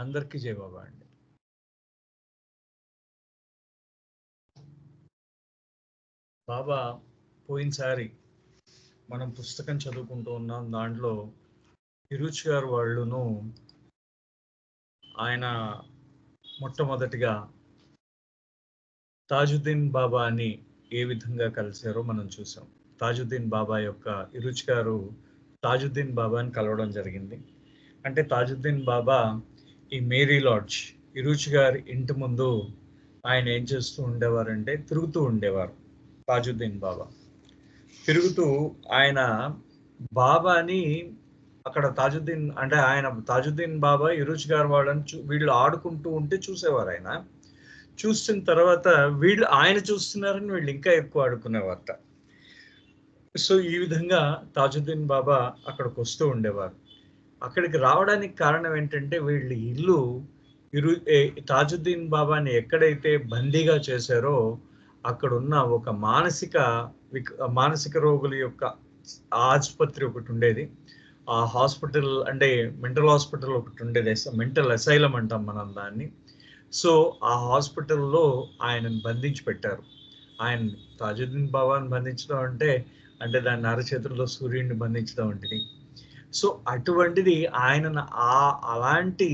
అందరికీ జై బాబా అండి. బాబా పోయినసారి మనం పుస్తకం చదువుకుంటూ ఉన్నాం. దాంట్లో తిరుచి గారు వాళ్ళును ఆయన మొట్టమొదటిగా తాజుద్దీన్ బాబాని ఏ విధంగా కలిశారో మనం చూసాం. తాజుద్దీన్ బాబా యొక్క ఇరుచి గారు తాజుద్దీన్ బాబాని కలవడం జరిగింది. అంటే తాజుద్దీన్ బాబా ఈ మేరీ లాడ్జ్ ఇరుచి గారి ఇంటి ముందు ఆయన ఏం చేస్తూ ఉండేవారంటే తిరుగుతూ ఉండేవారు. తాజుద్దీన్ బాబా తిరుగుతూ ఆయన బాబాని అక్కడ తాజుద్దీన్ అంటే ఆయన తాజుద్దీన్ బాబా ఇరుచి గారు వాళ్ళని వీళ్ళు ఆడుకుంటూ ఉంటే చూసేవారు. ఆయన చూసిన తర్వాత వీళ్ళు ఆయన చూస్తున్నారని వీళ్ళు ఇంకా ఎక్కువ ఆడుకునేవారట. సో ఈ విధంగా తాజుద్దీన్ బాబా అక్కడికి వస్తూ ఉండేవారు. అక్కడికి రావడానికి కారణం ఏంటంటే వీళ్ళ ఇల్లు తాజుద్దీన్ బాబాని ఎక్కడైతే బందీగా చేశారో అక్కడున్న ఒక మానసిక రోగుల యొక్క ఆసుపత్రి ఒకటి ఉండేది. ఆ హాస్పిటల్ అంటే మెంటల్ హాస్పిటల్ ఒకటి ఉండేది, మెంటల్ అసైలం అంటాం మనం దాన్ని. సో ఆ హాస్పిటల్లో ఆయనను బంధించి పెట్టారు. ఆయన తాజుద్దీన్ బాబాని బంధించడం అంటే అంటే దాన్ని అరచేతుల్లో సూర్యుడిని బంధించడం వంటిది. సో అటువంటిది ఆయనను అలాంటి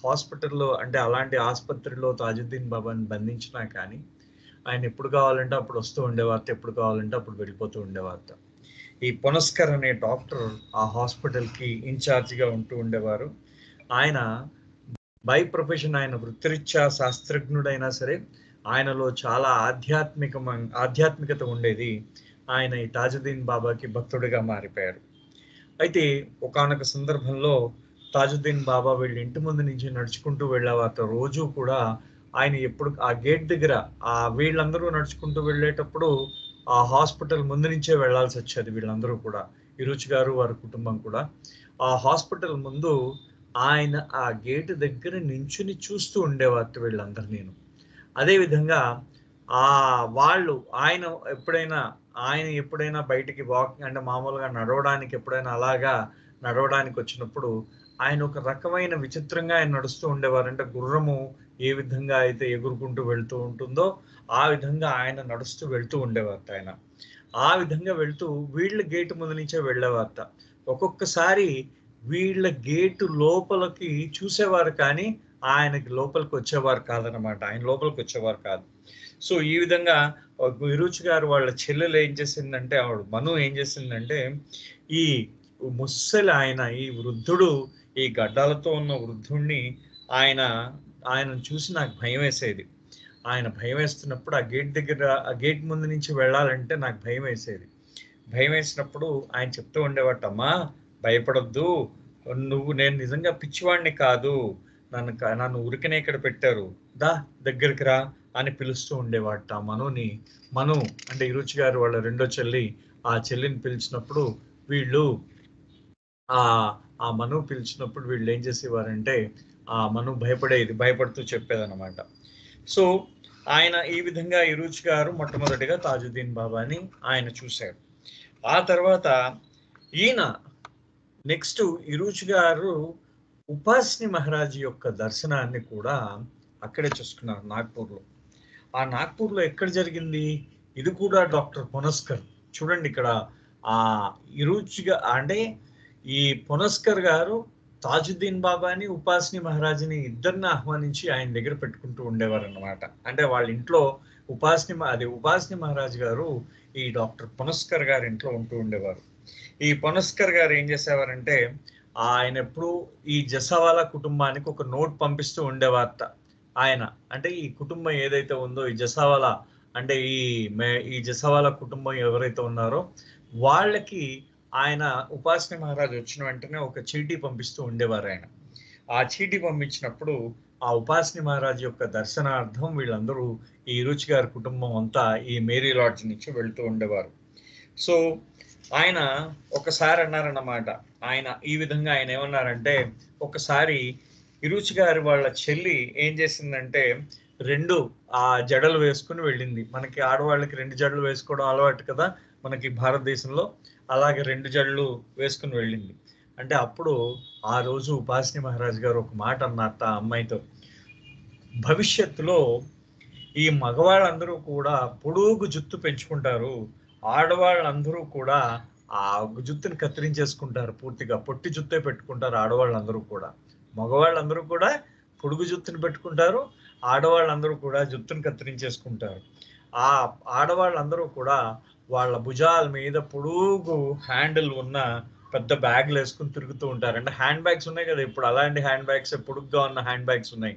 హాస్పిటల్లో అంటే అలాంటి ఆసుపత్రిలో తాజుద్దీన్ బాబాని బంధించినా కానీ ఆయన ఎప్పుడు కావాలంటే అప్పుడు వస్తూ ఉండేవారట, ఎప్పుడు కావాలంటే అప్పుడు వెళ్ళిపోతూ ఉండేవారట. ఈ పునస్కర్ అనే డాక్టర్ ఆ హాస్పిటల్కి ఇన్ఛార్జిగా ఉంటూ ఉండేవారు. ఆయన బై ప్రొఫెషన్ ఆయన వృత్తిరీత్యా శాస్త్రజ్ఞుడైనా సరే ఆయనలో చాలా ఆధ్యాత్మికత ఉండేది. ఆయన ఈ తాజుద్దీన్ బాబాకి భక్తుడిగా మారిపోయారు. అయితే ఒకానొక సందర్భంలో తాజుద్దీన్ బాబా వీళ్ళ ఇంటి ముందు నుంచి నడుచుకుంటూ వెళ్ళేవారు. రోజు కూడా ఆయన ఎప్పుడు ఆ గేట్ దగ్గర వీళ్ళందరూ నడుచుకుంటూ వెళ్ళేటప్పుడు ఆ హాస్పిటల్ ముందు నుంచే వెళ్లాల్సి వచ్చేది. వీళ్ళందరూ కూడా ఇరుచి గారు వారి కుటుంబం కూడా ఆ హాస్పిటల్ ముందు ఆయన ఆ గేటు దగ్గర నించుని చూస్తూ ఉండేవారు వీళ్ళందరూ. నేను అదేవిధంగా వాళ్ళు ఆయన ఎప్పుడైనా బయటికి వాకింగ్ అంటే మామూలుగా నడవడానికి ఎప్పుడైనా అలాగా నడవడానికి వచ్చినప్పుడు ఆయన ఒక రకమైన విచిత్రంగా ఆయన నడుస్తూ ఉండేవారు. అంటే గుర్రము ఏ విధంగా అయితే ఎగురుకుంటూ వెళ్తూ ఉంటుందో ఆ విధంగా ఆయన నడుస్తూ వెళ్తూ ఉండేవారట. ఆయన ఆ విధంగా వెళ్తూ వీళ్ళ గేటు ముందు నుంచే వెళ్ళేవారట. ఒక్కొక్కసారి వీళ్ళ గేటు లోపలికి చూసేవారు కానీ ఆయనకి లోపలికి వచ్చేవారు కాదనమాట. ఆయన లోపలికి వచ్చేవారు కాదు. సో ఈ విధంగా విరుచి గారు వాళ్ళ చెల్లెలు ఏం చేసిందంటే ఆవిడ మను ఏం చేసిందంటే ఈ ముసలి ఆయన ఈ వృద్ధుడు ఈ గడ్డాలతో ఉన్న వృద్ధుణ్ణి ఆయన చూసి నాకు భయం వేసేది. ఆయన భయం వేస్తున్నప్పుడు ఆ గేట్ ముందు నుంచి వెళ్ళాలంటే నాకు భయం వేసేది. భయం వేసినప్పుడు ఆయన చెప్తూ ఉండేవాట, అమ్మా భయపడొద్దు, నేను నిజంగా పిచ్చివాడిని కాదు, నన్ను ఉరికనే ఇక్కడ పెట్టారు, దగ్గరికి రా అని పిలుస్తూ ఉండేవాట మను అంటే ఇరుచి గారు వాళ్ళ రెండో చెల్లి. ఆ చెల్లిని పిలిచినప్పుడు వీళ్ళు ఆ మను పిలిచినప్పుడు వీళ్ళు ఏం చేసేవారంటే ఆ మను భయపడుతూ చెప్పేదన్నమాట. సో ఆయన ఈ విధంగా ఇరుచి గారు మొట్టమొదటిగా తాజుద్దీన్ బాబాని ఆయన చూశారు. ఆ తర్వాత ఈయన నెక్స్ట్ ఇరుచి గారు ఉపాసిని మహారాజ్ యొక్క దర్శనాన్ని కూడా అక్కడే చూసుకున్నారు, నాగ్పూర్లో. ఆ నాగ్పూర్లో ఎక్కడ జరిగింది? ఇది కూడా డాక్టర్ పునస్కర్. చూడండి ఇక్కడ ఆ ఇరుచిగా అంటే ఈ పునస్కర్ గారు తాజుద్దీన్ బాబాని ఉపాసిని మహారాజ్ని ఇద్దరిని ఆహ్వానించి ఆయన దగ్గర పెట్టుకుంటూ ఉండేవారు అన్నమాట. అంటే వాళ్ళ ఇంట్లో ఉపాసిని మహారాజ్ గారు ఈ డాక్టర్ పునస్కర్ గారి ఇంట్లో ఉంటూ ఉండేవారు. ఈ పునస్కర్ గారు ఏం చేసేవారంటే ఆయన ఎప్పుడు ఈ జసావాలా కుటుంబానికి ఒక నోట్ పంపిస్తూ ఉండేవారట. ఆయన అంటే ఈ కుటుంబం ఏదైతే ఉందో ఈ జసావాలా అంటే ఈ జసావాలా కుటుంబం ఎవరైతే ఉన్నారో వాళ్ళకి ఆయన ఉపాసిని మహారాజ్ వచ్చిన వెంటనే ఒక చీటీ పంపిస్తూ ఉండేవారు. ఆయన ఆ చీటీ పంపించినప్పుడు ఆ ఉపాసిని మహారాజ్ యొక్క దర్శనార్థం వీళ్ళందరూ ఈ ఇరుచి గారి కుటుంబం అంతా ఈ మేరీ లాడ్జ్ నుంచి వెళ్తూ ఉండేవారు. సో ఆయన ఒకసారి అన్నారన్నమాట, ఆయన ఈ విధంగా ఆయన ఏమన్నారంటే ఒకసారి ఇరుచి గారి వాళ్ళ చెల్లి ఏం చేసిందంటే ఆ జడలు వేసుకుని వెళ్ళింది. మనకి ఆడవాళ్ళకి 2 జడలు వేసుకోవడం అలవాటు కదా మనకి భారతదేశంలో. అలాగే 2 జడలు వేసుకుని వెళ్ళింది. అంటే అప్పుడు ఆ రోజు ఉపాసిని మహారాజ్ గారు ఒక మాట అన్నట్ట ఆ అమ్మాయితో, భవిష్యత్తులో ఈ మగవాళ్ళందరూ కూడా పొడుగు జుత్తు పెంచుకుంటారు, ఆడవాళ్ళందరూ కూడా ఆ జుత్తుని కత్తిరించేసుకుంటారు, పూర్తిగా పొట్టి జుత్తే పెట్టుకుంటారు ఆడవాళ్ళందరూ కూడా. మగవాళ్ళందరూ కూడా పొడుగు జుత్తుని పెట్టుకుంటారు, ఆడవాళ్ళందరూ కూడా జుత్తుని కత్తిరించేసుకుంటారు. ఆ ఆడవాళ్ళందరూ కూడా వాళ్ళ భుజాల మీద పొడుగు హ్యాండిల్ ఉన్న పెద్ద బ్యాగ్లు వేసుకుని తిరుగుతూ ఉంటారు. అంటే హ్యాండ్ బ్యాగ్స్ ఉన్నాయి కదా ఇప్పుడు, అలాంటి హ్యాండ్ బ్యాగ్స్, పొడుగ్గా ఉన్న హ్యాండ్ బ్యాగ్స్ ఉన్నాయి.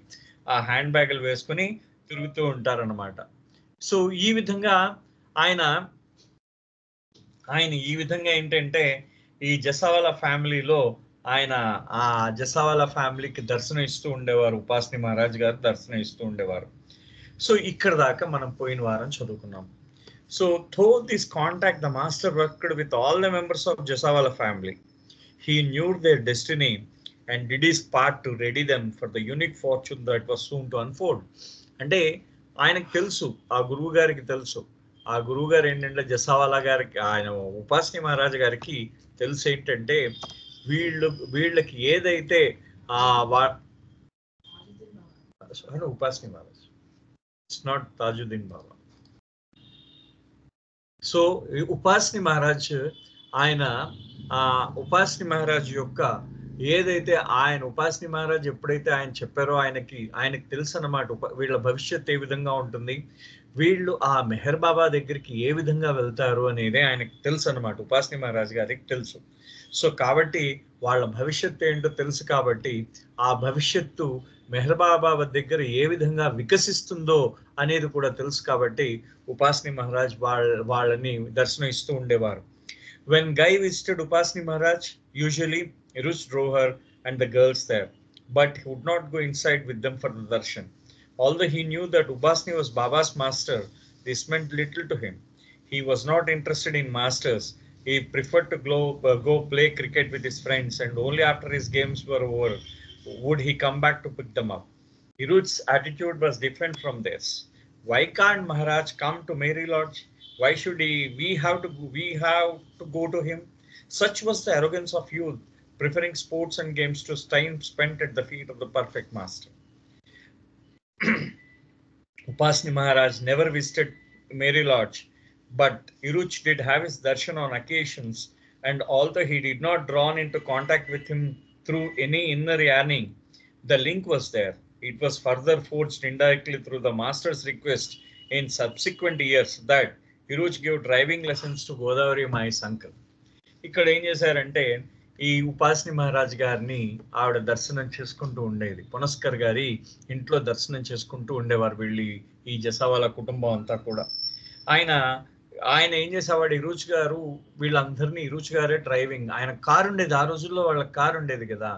ఆ హ్యాండ్ బ్యాగులు వేసుకుని తిరుగుతూ ఉంటారన్నమాట. సో ఈ విధంగా ఆయన ఆయన ఈ విధంగా ఏంటంటే ఈ జసావాలా ఫ్యామిలీలో ఆయన ఆ జసావాలా ఫ్యామిలీకి దర్శనం ఇస్తూ ఉండేవారు, ఉపాసిని మహారాజ్ గారు దర్శనం ఇస్తూ ఉండేవారు. సో ఇక్కడ దాకా మనం పోయిన వారం చదువుకున్నాం. So through this contact the master worked with all the members of Jasawala family. He knew their destiny and did his part to ready them for the unique fortune that was soon to unfold. అంటే ఆయనకు తెలుసు, ఆ గురువు గారికి తెలుసు, ఆ గురువు గారు ఏంటంటే జసావాలా గారికి, ఆయన ఉపాసిని మహారాజు గారికి తెలుసు ఏంటంటే వీళ్ళకి ఏదైతే Upasni Maharaj, it's not Tajuddin Baba. So Upasni Maharaj ఆయన ఉపాసిని మహారాజ్ యొక్క ఏదైతే ఆయన ఉపాసిని మహారాజ్ ఎప్పుడైతే ఆయన చెప్పారో ఆయనకి తెలుసు అన్నమాట వీళ్ళ భవిష్యత్ ఏ విధంగా ఉంటుంది, వీళ్ళు ఆ మెహర్ బాబా దగ్గరికి ఏ విధంగా వెళ్తారు అనేది ఆయనకి తెలుసు అన్నమాట, ఉపాసిని మహారాజ్ గారికి తెలుసు. సో కాబట్టి వాళ్ళ భవిష్యత్తు ఏంటో తెలుసు కాబట్టి ఆ భవిష్యత్తు మెహర్ బాబా దగ్గర ఏ విధంగా వికసిస్తుందో అనేది కూడా తెలుసు కాబట్టి ఉపాసిని మహారాజ్ వాళ్ళని దర్శనం ఇస్తూ ఉండేవారు. When Guy visited Upasni Maharaj, usually Iruch drove her and the girls there, but he would not go inside with them for the darshan. Although he knew that Upasni was Baba's master, this meant little to him. He was not interested in masters. He preferred to go play cricket with his friends, and only after his games were over would he come back to pick them up. Iruch's attitude was different from theirs. Why can't Maharaj come to Mary Lodge? Why should we have to go to him? Such was the arrogance of youth, preferring sports and games to time spent at the feet of the perfect master. Upasni Maharaj never visited Mary Lodge, but Iruch did have his darshan on occasions, and although he did not drawn into contact with him through any inner yearning, the link was there. It was further forged indirectly through the master's request in subsequent years that Iruch gave driving lessons to Godavari Mai's uncle. ఇక్కడ ఏం చేశారంటే ఈ ఉపాసిని మహారాజ్ గారిని ఆవిడ దర్శనం చేసుకుంటూ ఉండేది, పునస్కర్ గారి ఇంట్లో దర్శనం చేసుకుంటూ ఉండేవారు వీళ్ళు, ఈ జసావాలా కుటుంబం అంతా కూడా. ఆయన ఏం చేసేవాడు, ఇరుచ్ గారు వీళ్ళందరినీ, ఇరుచ్ గారే డ్రైవింగ్, ఆయన కారు ఉండేది ఆ రోజుల్లో, వాళ్ళకి కారు ఉండేది కదా,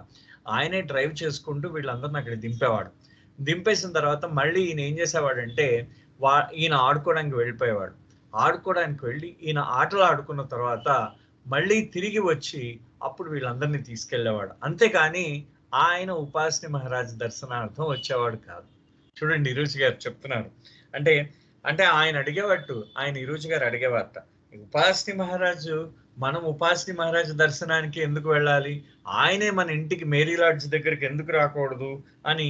ఆయనే డ్రైవ్ చేసుకుంటూ వీళ్ళందరిని అక్కడ దింపేవాడు. దింపేసిన తర్వాత మళ్ళీ ఈయన ఏం చేసేవాడంటే ఈయన ఆడుకోవడానికి వెళ్ళిపోయేవాడు. ఆడుకోవడానికి వెళ్ళి ఈయన ఆటలు ఆడుకున్న తర్వాత మళ్ళీ తిరిగి వచ్చి అప్పుడు వీళ్ళందరినీ తీసుకెళ్లేవాడు. అంతేకాని ఆయన ఉపాసిని మహారాజ్ దర్శనార్థం వచ్చేవాడు కాదు. చూడండి ఇరుచి గారు చెప్తున్నారు. అంటే ఆయన అడిగేవాడు, ఆయన ఇరుచి గారు అడిగేవారట, ఉపాసిని మహారాజు, మనం ఉపాసిని మహారాజు దర్శనానికి ఎందుకు వెళ్ళాలి, ఆయనే మన ఇంటికి మేరీ లాడ్జ్ దగ్గరికి ఎందుకు రాకూడదు అని.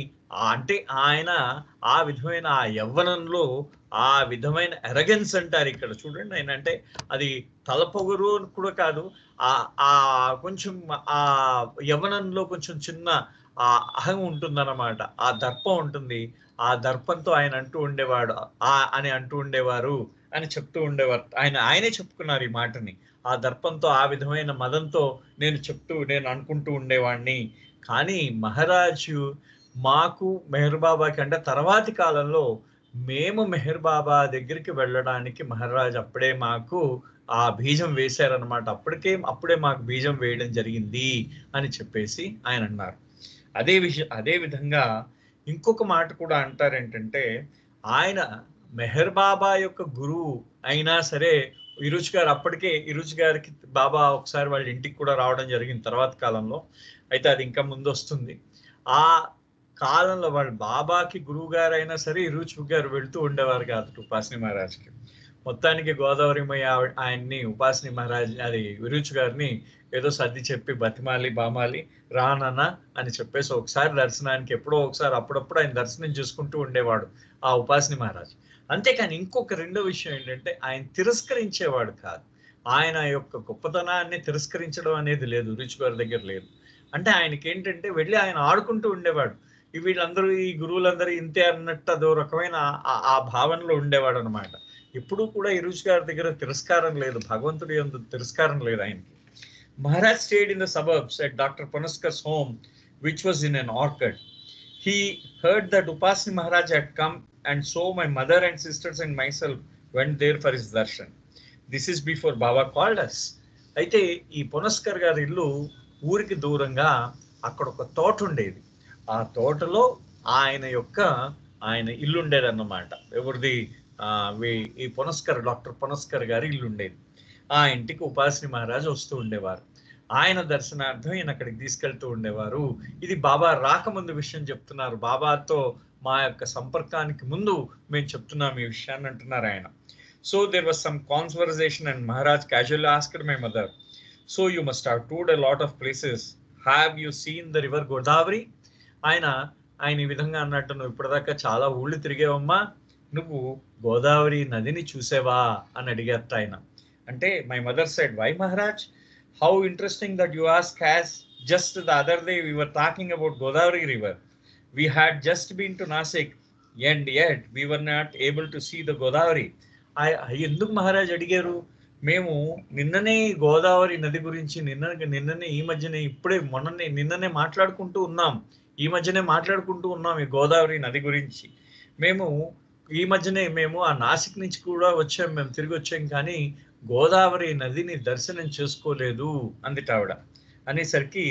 అంటే ఆయన ఆ విధమైన ఆ యవ్వనంలో ఆ విధమైన ఎరగెన్స్ అంటారు ఇక్కడ చూడండి. ఆయన అంటే అది తలపొగరు కూడా కాదు, ఆ కొంచెం ఆ యవ్వనంలో కొంచెం చిన్న ఆ అహం ఉంటుందన్నమాట, ఆ దర్పం ఉంటుంది. ఆ దర్పంతో ఆయన అంటూ ఉండేవారు అని చెప్తూ ఉండేవారు. ఆయనే చెప్పుకున్నారు ఈ మాటని. ఆ దర్పంతో, ఆ విధమైన మదంతో నేను అనుకుంటూ ఉండేవాడిని. కానీ మహారాజు మాకు మెహర్ బాబాకి, అంటే తర్వాతి కాలంలో మేము మెహర్ బాబా దగ్గరికి వెళ్ళడానికి మహారాజ్ అప్పుడే మాకు ఆ బీజం వేశారనమాట, అప్పుడే మాకు బీజం వేయడం జరిగింది అని చెప్పేసి ఆయన అన్నారు. అదే విధంగా ఇంకొక మాట కూడా అంటారు ఏంటంటే, ఆయన మెహర్ బాబా యొక్క గురువు అయినా సరే ఇరుచ్ గారు, అప్పటికే ఇరుచ్ గారికి బాబా ఒకసారి వాళ్ళ ఇంటికి కూడా రావడం జరిగింది తర్వాత కాలంలో, అయితే అది ఇంకా ముందు వస్తుంది. ఆ కాలంలో వాళ్ళ బాబాకి గురువు గారు అయినా సరే ఇరుచ్ గారు వెళ్తూ ఉండేవారు కాదు ఉపాసిని మహారాజ్కి. మొత్తానికి గోదావరిమయ్య ఆయన్ని ఉపాసిని మహారాజ్ అది విరుచు గారిని ఏదో సర్ది చెప్పి బతిమాలి బామాలి రానన్నా అని చెప్పేసి ఒకసారి దర్శనానికి ఎప్పుడో ఒకసారి అప్పుడప్పుడు ఆయన దర్శనం చేసుకుంటూ ఉండేవాడు ఆ ఉపాసిని మహారాజ్. అంతేకాని ఇంకొక రెండో విషయం ఏంటంటే ఆయన తిరస్కరించేవాడు కాదు. ఆయన యొక్క గొప్పతనాన్ని తిరస్కరించడం అనేది లేదు, రుచి గారి దగ్గర లేదు. అంటే ఆయనకి ఏంటంటే వెళ్ళి ఆయన ఆడుకుంటూ ఉండేవాడు. వీళ్ళందరూ ఈ గురువులందరూ ఇంతే అన్నట్టు అదో రకమైన ఆ భావనలో ఉండేవాడు అనమాట. ఎప్పుడూ కూడా ఈ రుచి గారి దగ్గర తిరస్కారం లేదు, భగవంతుడి యందు తిరస్కారం లేదు ఆయనకి. Maharaj stayed in the suburbs at Dr. Panaskar's home, which was in an orchard. He heard that Upasni Maharaj had come, and so my mother and sisters and myself went there for his darshan. This is before Baba called us. అయితే ఈ పునస్కర్ గారి ఇల్లు ఊరికి దూరంగా అక్కడ ఒక తోట ఉండేది. ఆ తోటలో ఆయన ఇల్లు ఉండేది అన్నమాట. ఎవరిది? ఈ డాక్టర్ పునస్కర్ గారి ఇల్లు ఉండేది. ఆ ఇంటికి ఉపాసిని మహారాజ్ వస్తూ ఉండేవారు. ఆయన దర్శనార్థం ఈయన అక్కడికి తీసుకెళ్తూ ఉండేవారు. ఇది బాబా రాకముందు విషయం చెప్తున్నారు. బాబాతో మా యొక్క సంపర్కానికి ముందు మేము చెప్తున్నాం ఈ విషయాన్ని అంటున్నారు ఆయన. So there was some conversation and Maharaj casually asked my mother, so you must have toured a lot of places, have you seen the river Godavari? ఆయన ఈ విధంగా అన్నట్టు, నువ్వు ఇప్పటిదాకా చాలా ఊళ్ళు తిరిగేవమ్మా, నువ్వు గోదావరి నదిని చూసేవా అని అడిగారట ఆయన. అంటే my mother said, why Maharaj, how interesting that you ask, as just the other day we were talking about Godavari river. We had just been to Nasik and yet we were not able to see the Godavari. ఎందుకు మహారాజ్ అడిగారు? మేము నిన్ననే గోదావరి నది గురించి నిన్ననే ఈ మధ్యనే నిన్ననే మాట్లాడుకుంటూ ఉన్నాం. ఈ గోదావరి నది గురించి. ఈ మధ్యనే మేము ఆ నాసిక్ నుంచి కూడా మేము తిరిగి వచ్చాం, కానీ గోదావరి నదిని దర్శనం చేసుకోలేదు అందిట ఆవిడ. అనేసరికి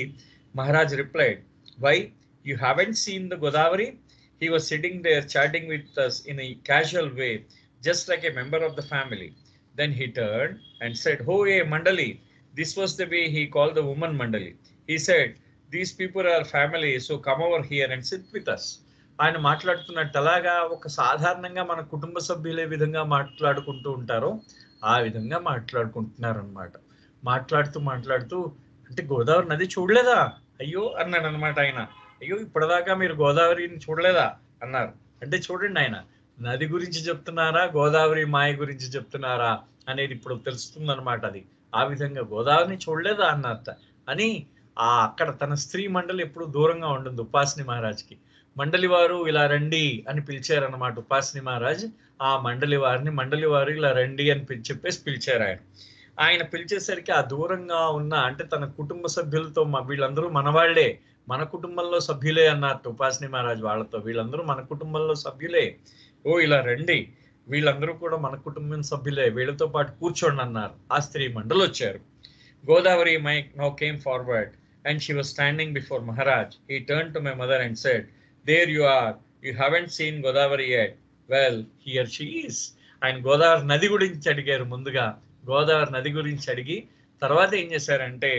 Maharaj replied, why, you haven't seen the Godavari? He was sitting there chatting with us in a casual way, just like a member of the family. Then he turned and said, oh, hey, Mandali. This was the way he called the woman Mandali. He said, these people are family, so come over here and sit with us. ఆయన మాట్లాడుతున్నట్టు అలాగా ఒక సాధారణంగా మన కుటుంబ సభ్యులే విధంగా మాట్లాడుకుంటూ ఉంటారో ఆ విధంగా మాట్లాడుకుంటున్నారు అనమాట. మాట్లాడుతూ అంటే గోదావరి నది చూడలేదా? అయ్యో అన్నాడు అనమాట ఆయన. అయ్యో ఇప్పటిదాకా మీరు గోదావరిని చూడలేదా అన్నారు. అంటే చూడండి, ఆయన నది గురించి చెప్తున్నారా, గోదావరి మాయ గురించి చెప్తున్నారా అనేది ఇప్పుడు తెలుస్తుంది అనమాట. అది ఆ విధంగా గోదావరిని చూడలేదా అన్నట్ట అని అక్కడ తన స్త్రీ మండలి ఎప్పుడు దూరంగా ఉంటుంది ఉపాసిని మహారాజ్కి. మండలి వారు ఇలా రండి అని పిలిచారనమాట ఉపాసిని మహారాజ్. ఆ మండలి వారు ఇలా రండి అని చెప్పేసి పిలిచారు. ఆయన పిలిచేసరికి ఆ దూరంగా ఉన్న అంటే తన కుటుంబ సభ్యులతో, వీళ్ళందరూ మనవాళ్లే, మన కుటుంబంలో సభ్యులే అన్నారు ఉపాసిని మహారాజ్ వాళ్ళతో. వీళ్ళందరూ మన కుటుంబంలో సభ్యులే, ఓ ఇలా రండి, వీళ్ళందరూ కూడా మన కుటుంబం సభ్యులే, వీళ్ళతో పాటు కూర్చోండి అన్నారు. ఆ స్త్రీ మండలి వచ్చారు. Godavari now came forward and she was standing before Maharaj. He turned to my mother and said, there you are, you haven't seen Godavari yet. Well, here she is. ఆయన గోదావరి నది గురించి అడిగారు. ముందుగా గోదావరి నది గురించి అడిగి తర్వాత ఏం చేశారంటే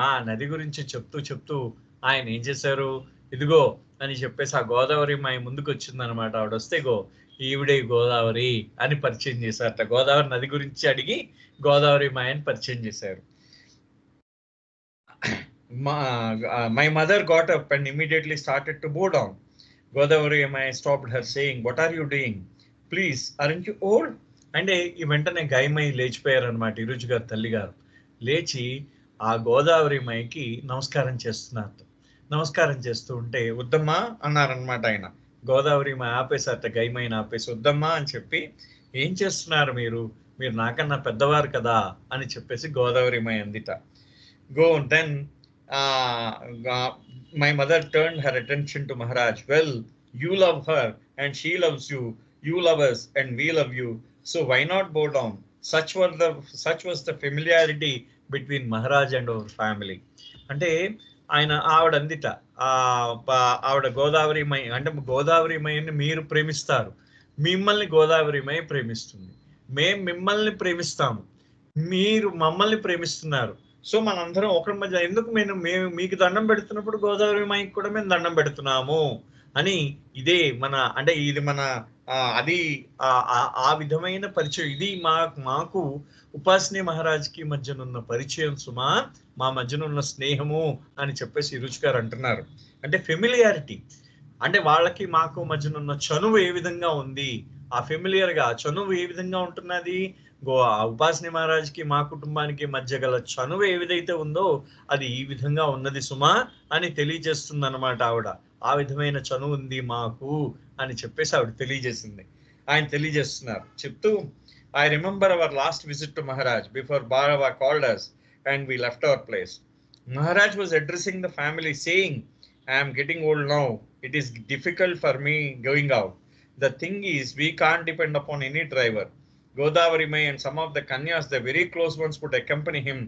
ఆ నది గురించి చెప్తూ ఆయన ఏం చేశారు, ఇదిగో అని చెప్పేసి ఆ గోదావరి మాయ ముందుకు వచ్చింది అనమాట. ఆవిడ వస్తే ఈవిడే గోదావరి అని పరిచయం చేశారట. గోదావరి నది గురించి అడిగి గోదావరి మాయని పరిచయం చేశారు. My mother got up and immediately started to bow down. Godavari Maya stopped her saying, what are you doing? Please, aren't you old? అంటే ఈ వెంటనే గాయమై లేచిపోయారు అనమాట. ఈరోజు గారు తల్లి గారు లేచి ఆ గోదావరి మాయకి నమస్కారం చేస్తూ ఉంటే వద్దమ్మా అన్నారనమాట ఆయన. గోదావరి మాయ ఆపేసారట, గైమైనా ఆపేసి వద్దమ్మా అని చెప్పి, ఏం చేస్తున్నారు మీరు నాకన్నా పెద్దవారు కదా అని చెప్పేసి గోదావరి మాయ అందిట. Then my mother turned her attention to Maharaj. Well, you love her and she loves you. You love us and we love you. So why not bow down? Such was the familiarity between Maharaj and our family. అంటే ఆవిడ అందిట, ఆవిడ Godavari my అంటే గోదావరి మైని మీరు ప్రేమిస్తారు, మిమ్మల్ని Godavari my ప్రేమిస్తుంది, మేము మిమ్మల్ని ప్రేమిస్తాము, మీరు మమ్మల్ని ప్రేమిస్తున్నారు. సో మనందరం ఒకరి మధ్య ఎందుకు మేము మీకు దండం పెడుతున్నప్పుడు గోదావరి మాయకి కూడా మేము దండం పెడుతున్నాము అని ఇది మన అది ఆ విధమైన పరిచయం. ఇది మాకు ఉపాసనీ మహారాజ్కి మధ్యనున్న పరిచయం సుమా, మా మధ్యనున్న స్నేహము అని చెప్పేసి రుచి గారు అంటున్నారు. అంటే ఫెమిలియారిటీ, అంటే వాళ్ళకి మాకు మధ్యనున్న చనువు ఏ విధంగా ఉంది, ఆ ఫెమిలియర్ గా చనువు ఏ విధంగా ఉంటున్నది, ఉపాసనీ మహారాజ్కి మా కుటుంబానికి మధ్య గల చనువు ఏ విధైతే ఉందో అది ఈ విధంగా ఉన్నది సుమా అని తెలియజేస్తుంది అన్నమాట ఆవిడ. ఆ విధమైన చనువు ఉంది మాకు అని చెప్పేసి ఆవిడ తెలియజేసింది. ఆయన తెలియజేస్తున్నారు చెప్తూ, I remember our last visit to Maharaj before Baba called us and we left our place. Maharaj was addressing the family saying, I am getting old now. It is difficult for me going out. The thing is, we can't depend upon any driver. Godavari Mai and some of the Kanyas, the very close ones, would accompany him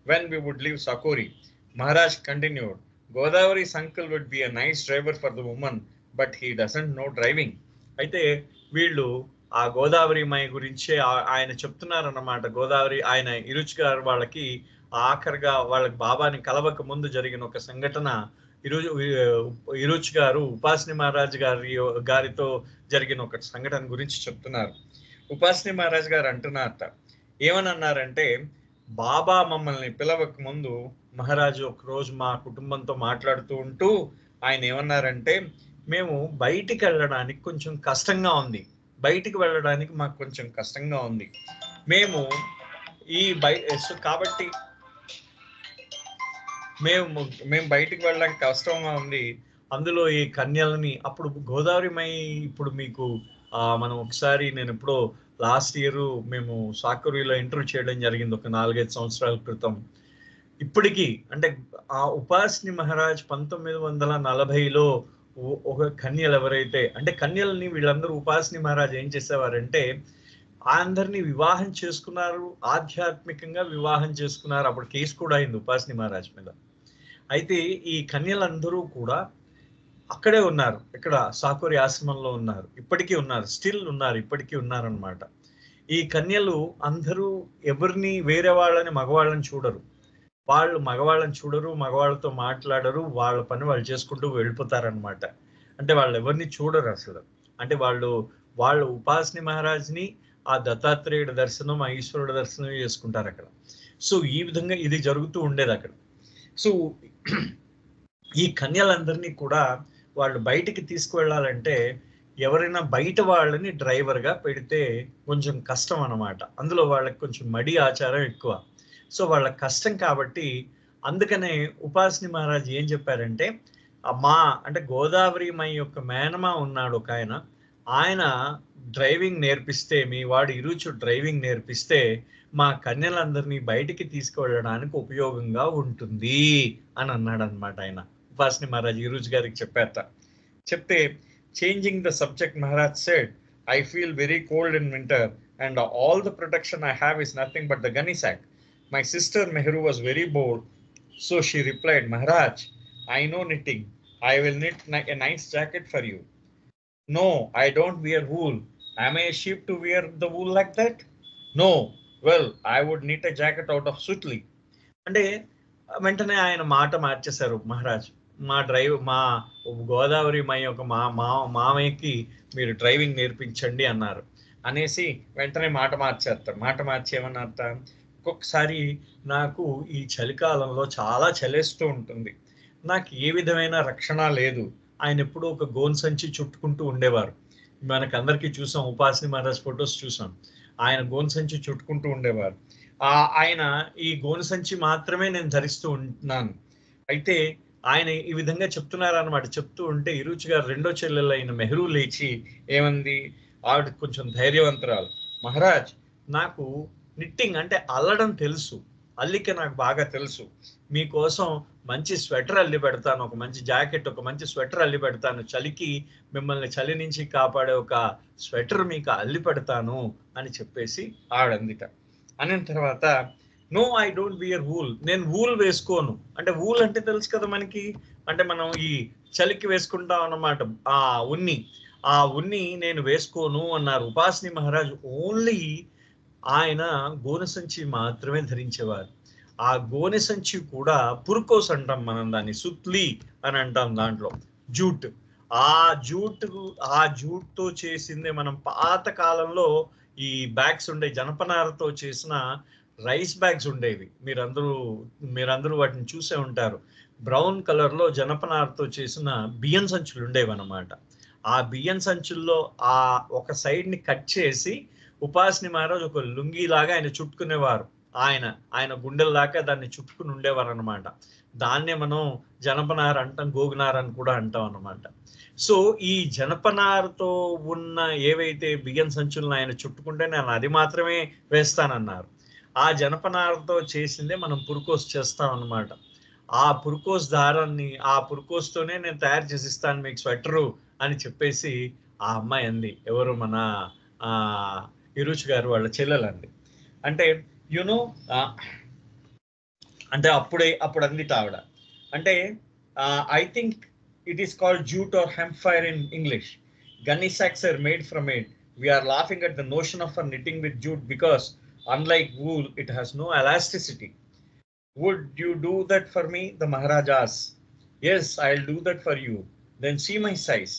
when we would leave Sakori. Maharaj continued, Godavari's uncle would be a nice driver for the woman, but he doesn't know driving. అయితే వీళ్ళు ఆ Godavari my గురించి ఆయన చెప్తున్నారన్నమాట. గోదావరి ఆయన ఇరుచ్ గారు వాళ్ళకి ఆఖరిగా వాళ్ళకి బాబాని కలవక ముందు జరిగిన ఒక సంఘటన, ఇరుచ్ గారు ఉపాసనీ మహారాజ్ గారితో జరిగిన ఒక సంఘటన గురించి చెప్తున్నారు. ఉపాసనీ మహారాజ్ గారు అంటున్నారట, ఏమని అన్నారంటే, బాబా మమ్మల్ని పిలవక ముందు మహారాజు ఒకరోజు మా కుటుంబంతో మాట్లాడుతూ ఉంటూ ఆయన ఏమన్నారంటే, మేము బయటికి వెళ్ళడానికి కొంచెం కష్టంగా ఉంది, బయటికి వెళ్ళడానికి మాకు కొంచెం కష్టంగా ఉంది, మేము కాబట్టి మేము బయటికి వెళ్ళడానికి కష్టంగా ఉంది. అందులో ఈ కన్యలని అప్పుడు గోదావరి మై, ఇప్పుడు మీకు మనం ఒకసారి నేను ఎప్పుడో లాస్ట్ ఇయర్ మేము సాకరీలో ఇంటర్వ్యూ చేయడం జరిగింది ఒక 4-5 సంవత్సరాల క్రితం. ఇప్పటికీ అంటే ఆ ఉపాసనీ మహారాజ్ 1940లో ఒక కన్యలు ఎవరైతే, అంటే కన్యలని వీళ్ళందరూ ఉపాసనీ మహారాజ్ ఏం చేసేవారంటే అందరినీ వివాహం చేసుకున్నారు, ఆధ్యాత్మికంగా వివాహం చేసుకున్నారు. అప్పుడు కేసు కూడా అయింది ఉపాసనీ మహారాజ్ మీద. అయితే ఈ కన్యలందరూ కూడా అక్కడే ఉన్నారు, ఇక్కడ సాకోరి ఆశ్రమంలో ఉన్నారు, ఇప్పటికీ ఉన్నారు, స్టిల్ ఉన్నారు, ఇప్పటికీ ఉన్నారనమాట. ఈ కన్యలు అందరూ ఎవరిని వేరే వాళ్ళని మగవాళ్ళని చూడరు, వాళ్ళు మగవాళ్ళని చూడరు, మగవాళ్ళతో మాట్లాడరు, వాళ్ళ పని వాళ్ళు చేసుకుంటూ వెళ్ళిపోతారనమాట. అంటే వాళ్ళు ఎవరిని చూడరు అసలు. అంటే వాళ్ళు ఉపాసనీ మహారాజ్ని, ఆ దత్తాత్రేయుడి దర్శనం, ఆ ఈశ్వరుడు దర్శనం చేసుకుంటారు అక్కడ. సో ఈ విధంగా ఇది జరుగుతూ ఉండేది అక్కడ. సో ఈ కన్యలందరినీ కూడా వాళ్ళు బయటికి తీసుకువెళ్ళాలంటే ఎవరైనా బయట వాళ్ళని డ్రైవర్గా పెడితే కొంచెం కష్టం అన్నమాట. అందులో వాళ్ళకి కొంచెం మడి ఆచారం ఎక్కువ. సో వాళ్ళకి కష్టం కాబట్టి అందుకనే ఉపాసనీ మహారాజ్ ఏం చెప్పారంటే, అంటే గోదావరి మై యొక్క మేనమా ఉన్నాడు ఒక ఆయన డ్రైవింగ్ నేర్పిస్తే, మీ వాడు ఇరుచు డ్రైవింగ్ నేర్పిస్తే మా కన్యలందరినీ బయటికి తీసుకువెళ్ళడానికి ఉపయోగంగా ఉంటుంది అని అన్నాడు అనమాట ఆయన. ఉపాసనీ మహారాజ్ ఇరుచు గారికి చెప్పారట. చెప్తే, changing the subject, Maharaj said, I feel very cold in winter and all the protection I have is nothing but the gunny sack. My sister Mehru was very bold, so she replied, Maharaj, I know knitting. I will knit a nice jacket for you. No, I don't wear wool. Am I a sheep to wear the wool like that? No. Well, I would knit a jacket out of sutli. అంటే వెంటనే ఆయన మాట మార్చేశారు మహారాజ్. మా Godavari my యొక్క మామయ్యకి మీరు driving నేర్పించండి అన్నారు. అనేసి వెంటనే మాట మార్చేస్తారు. మాట మార్చి ఏమన్నారట, ఒక్కొక్కసారి నాకు ఈ చలికాలంలో చాలా చలేస్తూ ఉంటుంది, నాకు ఏ విధమైన రక్షణ లేదు. ఆయన ఎప్పుడూ ఒక గోను సంచి చుట్టుకుంటూ ఉండేవారు. మనకందరికీ చూసాం, ఉపాసనీ మహారాజ్ ఫొటోస్ చూసాం, ఆయన గోను సంచి చుట్టుకుంటూ ఉండేవారు. ఆయన ఈ గోను సంచి మాత్రమే నేను ధరిస్తూ ఉంటున్నాను. అయితే ఆయన ఈ విధంగా చెప్తున్నారు అనమాట. చెప్తూ ఉంటే ఇరుచు గారు రెండో చెల్లెలు అయిన మెహ్రూ లేచి ఏమంది, ఆవిడ కొంచెం ధైర్యవంతురాలు, మహారాజ్ నాకు నిట్టింగ్ అంటే అల్లడం తెలుసు, అల్లిక నాకు బాగా తెలుసు, మీకోసం మంచి స్వెటర్ అల్లి పెడతాను, ఒక మంచి జాకెట్, ఒక మంచి స్వెటర్ అల్లి పెడతాను, చలికి మిమ్మల్ని చలి నుంచి కాపాడే ఒక స్వెటర్ మీకు అల్లి పెడతాను అని చెప్పేసి ఆవిడందిట. అనిన తర్వాత, no I don't wear wool, నేను వూల్ వేసుకోను. అంటే వూల్ అంటే తెలుసు కదా మనకి, అంటే మనం ఈ చలికి వేసుకుంటాం అన్నమాట, ఆ ఉన్ని నేను వేసుకోను అన్నారు. ఉపాసనీ మహారాజ్ ఓన్లీ ఆయన గోనె సంచి మాత్రమే ధరించేవారు. ఆ గోనె సంచి కూడా పురుకోస్ అంటాం మనం దాన్ని, సుత్లీ అని అంటాం, దాంట్లో జూట్, ఆ జూట్ ఆ జూట్ తో చేసిందే మనం పాత కాలంలో ఈ బ్యాగ్స్ ఉండే జనపనారతో చేసిన రైస్ బ్యాగ్స్ ఉండేవి. మీరందరూ వాటిని చూసే ఉంటారు. బ్రౌన్ కలర్ లో జనపనారతో చేసిన బియ్యం సంచులు ఉండేవి అనమాట. ఆ బియ్యం సంచుల్లో ఆ ఒక సైడ్ ని కట్ చేసి ఉపాసిని మహారాజ్ ఒక లుంగీ లాగా ఆయన చుట్టుకునేవారు. ఆయన ఆయన గుండెల దాకా దాన్ని చుట్టుకుని ఉండేవారు అనమాట. దాన్నే మనం జనపనార అంటాం, గోగునార అని కూడా అంటాం అనమాట. సో ఈ జనపనారతో ఉన్న ఏవైతే బియ్యం సంచులను ఆయన చుట్టుకుంటే నేను అది మాత్రమే వేస్తానన్నారు. ఆ జనపనారతో చేసిందే మనం పురుకోస్ చేస్తాం అనమాట. ఆ పురుకోస్ దారాన్ని ఆ పురుకోస్ తోనే నేను తయారు చేసి ఇస్తాను మీకు స్వెటరు అని చెప్పేసి ఆ అమ్మాయి అంది. ఎవరు? మన ఆ ఇరుచ్ గారు వాళ్ళ చెల్లెలండి. అంటే యునో అంటే అప్పుడు అందిట ఆవిడ. అంటే I think it is called jute or hemp fibre in English. Gunny sacks are made from it. We are laughing at the notion of a knitting with jute because, unlike wool, it has no elasticity. Would you do that for me? The Maharaj asked. Yes, I'll do that for you. Then see my size.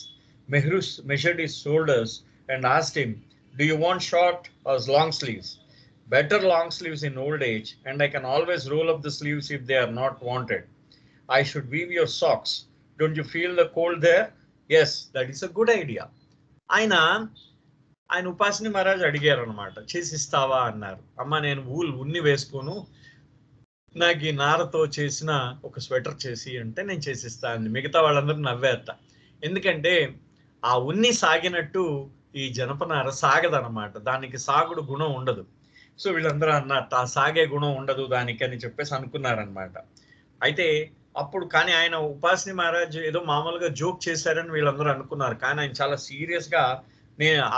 Mehrus measured his shoulders and asked him, do you want short or long sleeves? Better long sleeves in old age, and I can always roll up the sleeves if they are not wanted. I should weave your socks. Don't you feel the cold there? Yes, that is a good idea. ఆయన ఆయన ఉపాసిని మహారాజ్ అడిగారు అనమాట, చేసిస్తావా అన్నారు. అమ్మ నేను ఉన్ని వేసుకోను, నాకు ఈ నారతో చేసిన ఒక స్వెటర్ చేసి అంటే నేను చేసిస్తాను. మిగతా వాళ్ళందరూ నవ్వేస్తా. ఎందుకంటే ఆ ఉన్ని సాగినట్టు ఈ జనపనార సాగదనమాట, దానికి సాగుడు గుణం ఉండదు. సో వీళ్ళందరూ అన్నట్టు ఆ సాగే గుణం ఉండదు దానికి అని చెప్పేసి అనుకున్నారనమాట. అయితే అప్పుడు కానీ ఆయన ఉపాసిని మహారాజ్ ఏదో మామూలుగా జోక్ చేశారని వీళ్ళందరూ అనుకున్నారు. కానీ ఆయన చాలా సీరియస్ గా